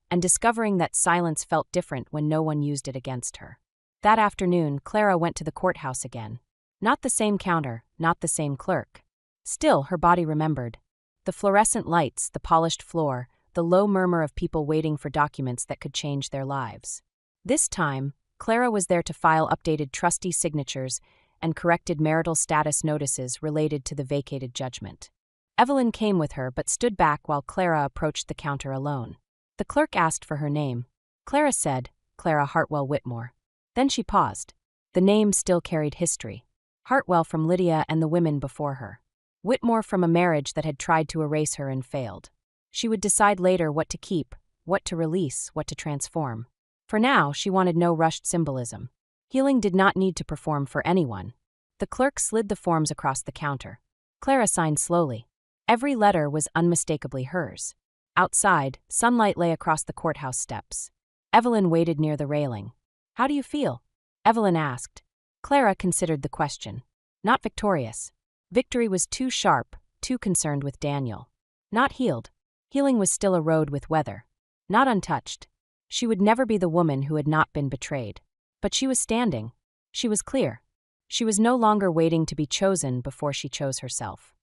and discovering that silence felt different when no one used it against her. That afternoon, Clara went to the courthouse again. Not the same counter, not the same clerk. Still, her body remembered. The fluorescent lights, the polished floor, the low murmur of people waiting for documents that could change their lives. This time, Clara was there to file updated trustee signatures and corrected marital status notices related to the vacated judgment. Evelyn came with her but stood back while Clara approached the counter alone. The clerk asked for her name. Clara said, "Clara Hartwell Whitmore." Then she paused. The name still carried history. Hartwell from Lydia and the women before her. Whitmore from a marriage that had tried to erase her and failed. She would decide later what to keep, what to release, what to transform. For now, she wanted no rushed symbolism. Healing did not need to perform for anyone. The clerk slid the forms across the counter. Clara signed slowly. Every letter was unmistakably hers. Outside, sunlight lay across the courthouse steps. Evelyn waited near the railing. "How do you feel?" Evelyn asked. Clara considered the question. Not victorious. Victory was too sharp, too concerned with Daniel. Not healed. Healing was still a road with weather. Not untouched. She would never be the woman who had not been betrayed. But she was standing. She was clear. She was no longer waiting to be chosen before she chose herself.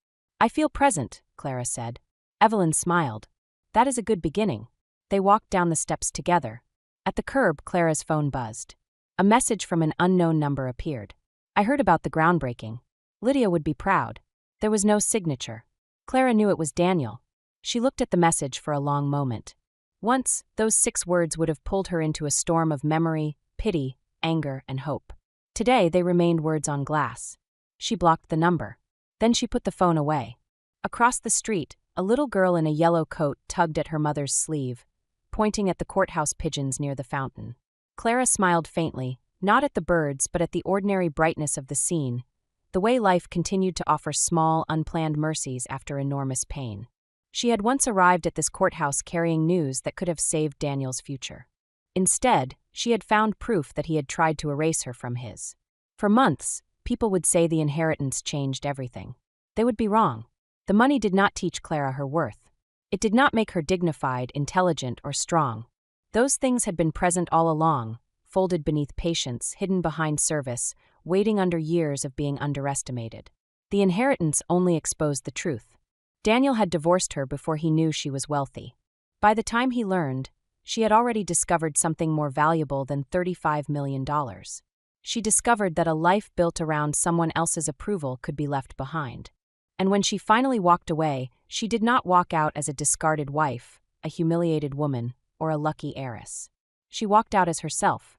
"I feel present," Clara said. Evelyn smiled. "That is a good beginning." They walked down the steps together. At the curb, Clara's phone buzzed. A message from an unknown number appeared. "I heard about the groundbreaking. Lydia would be proud." There was no signature. Clara knew it was Daniel. She looked at the message for a long moment. Once, those 6 words would have pulled her into a storm of memory, pity, anger, and hope. Today, they remained words on glass. She blocked the number. Then she put the phone away. Across the street, a little girl in a yellow coat tugged at her mother's sleeve, pointing at the courthouse pigeons near the fountain. Clara smiled faintly, not at the birds but at the ordinary brightness of the scene, the way life continued to offer small, unplanned mercies after enormous pain. She had once arrived at this courthouse carrying news that could have saved Daniel's future. Instead, she had found proof that he had tried to erase her from his. For months, people would say the inheritance changed everything. They would be wrong. The money did not teach Clara her worth. It did not make her dignified, intelligent, or strong. Those things had been present all along, folded beneath patience, hidden behind service, waiting under years of being underestimated. The inheritance only exposed the truth. Daniel had divorced her before he knew she was wealthy. By the time he learned, she had already discovered something more valuable than $35 million. She discovered that a life built around someone else's approval could be left behind. And when she finally walked away, she did not walk out as a discarded wife, a humiliated woman, or a lucky heiress. She walked out as herself,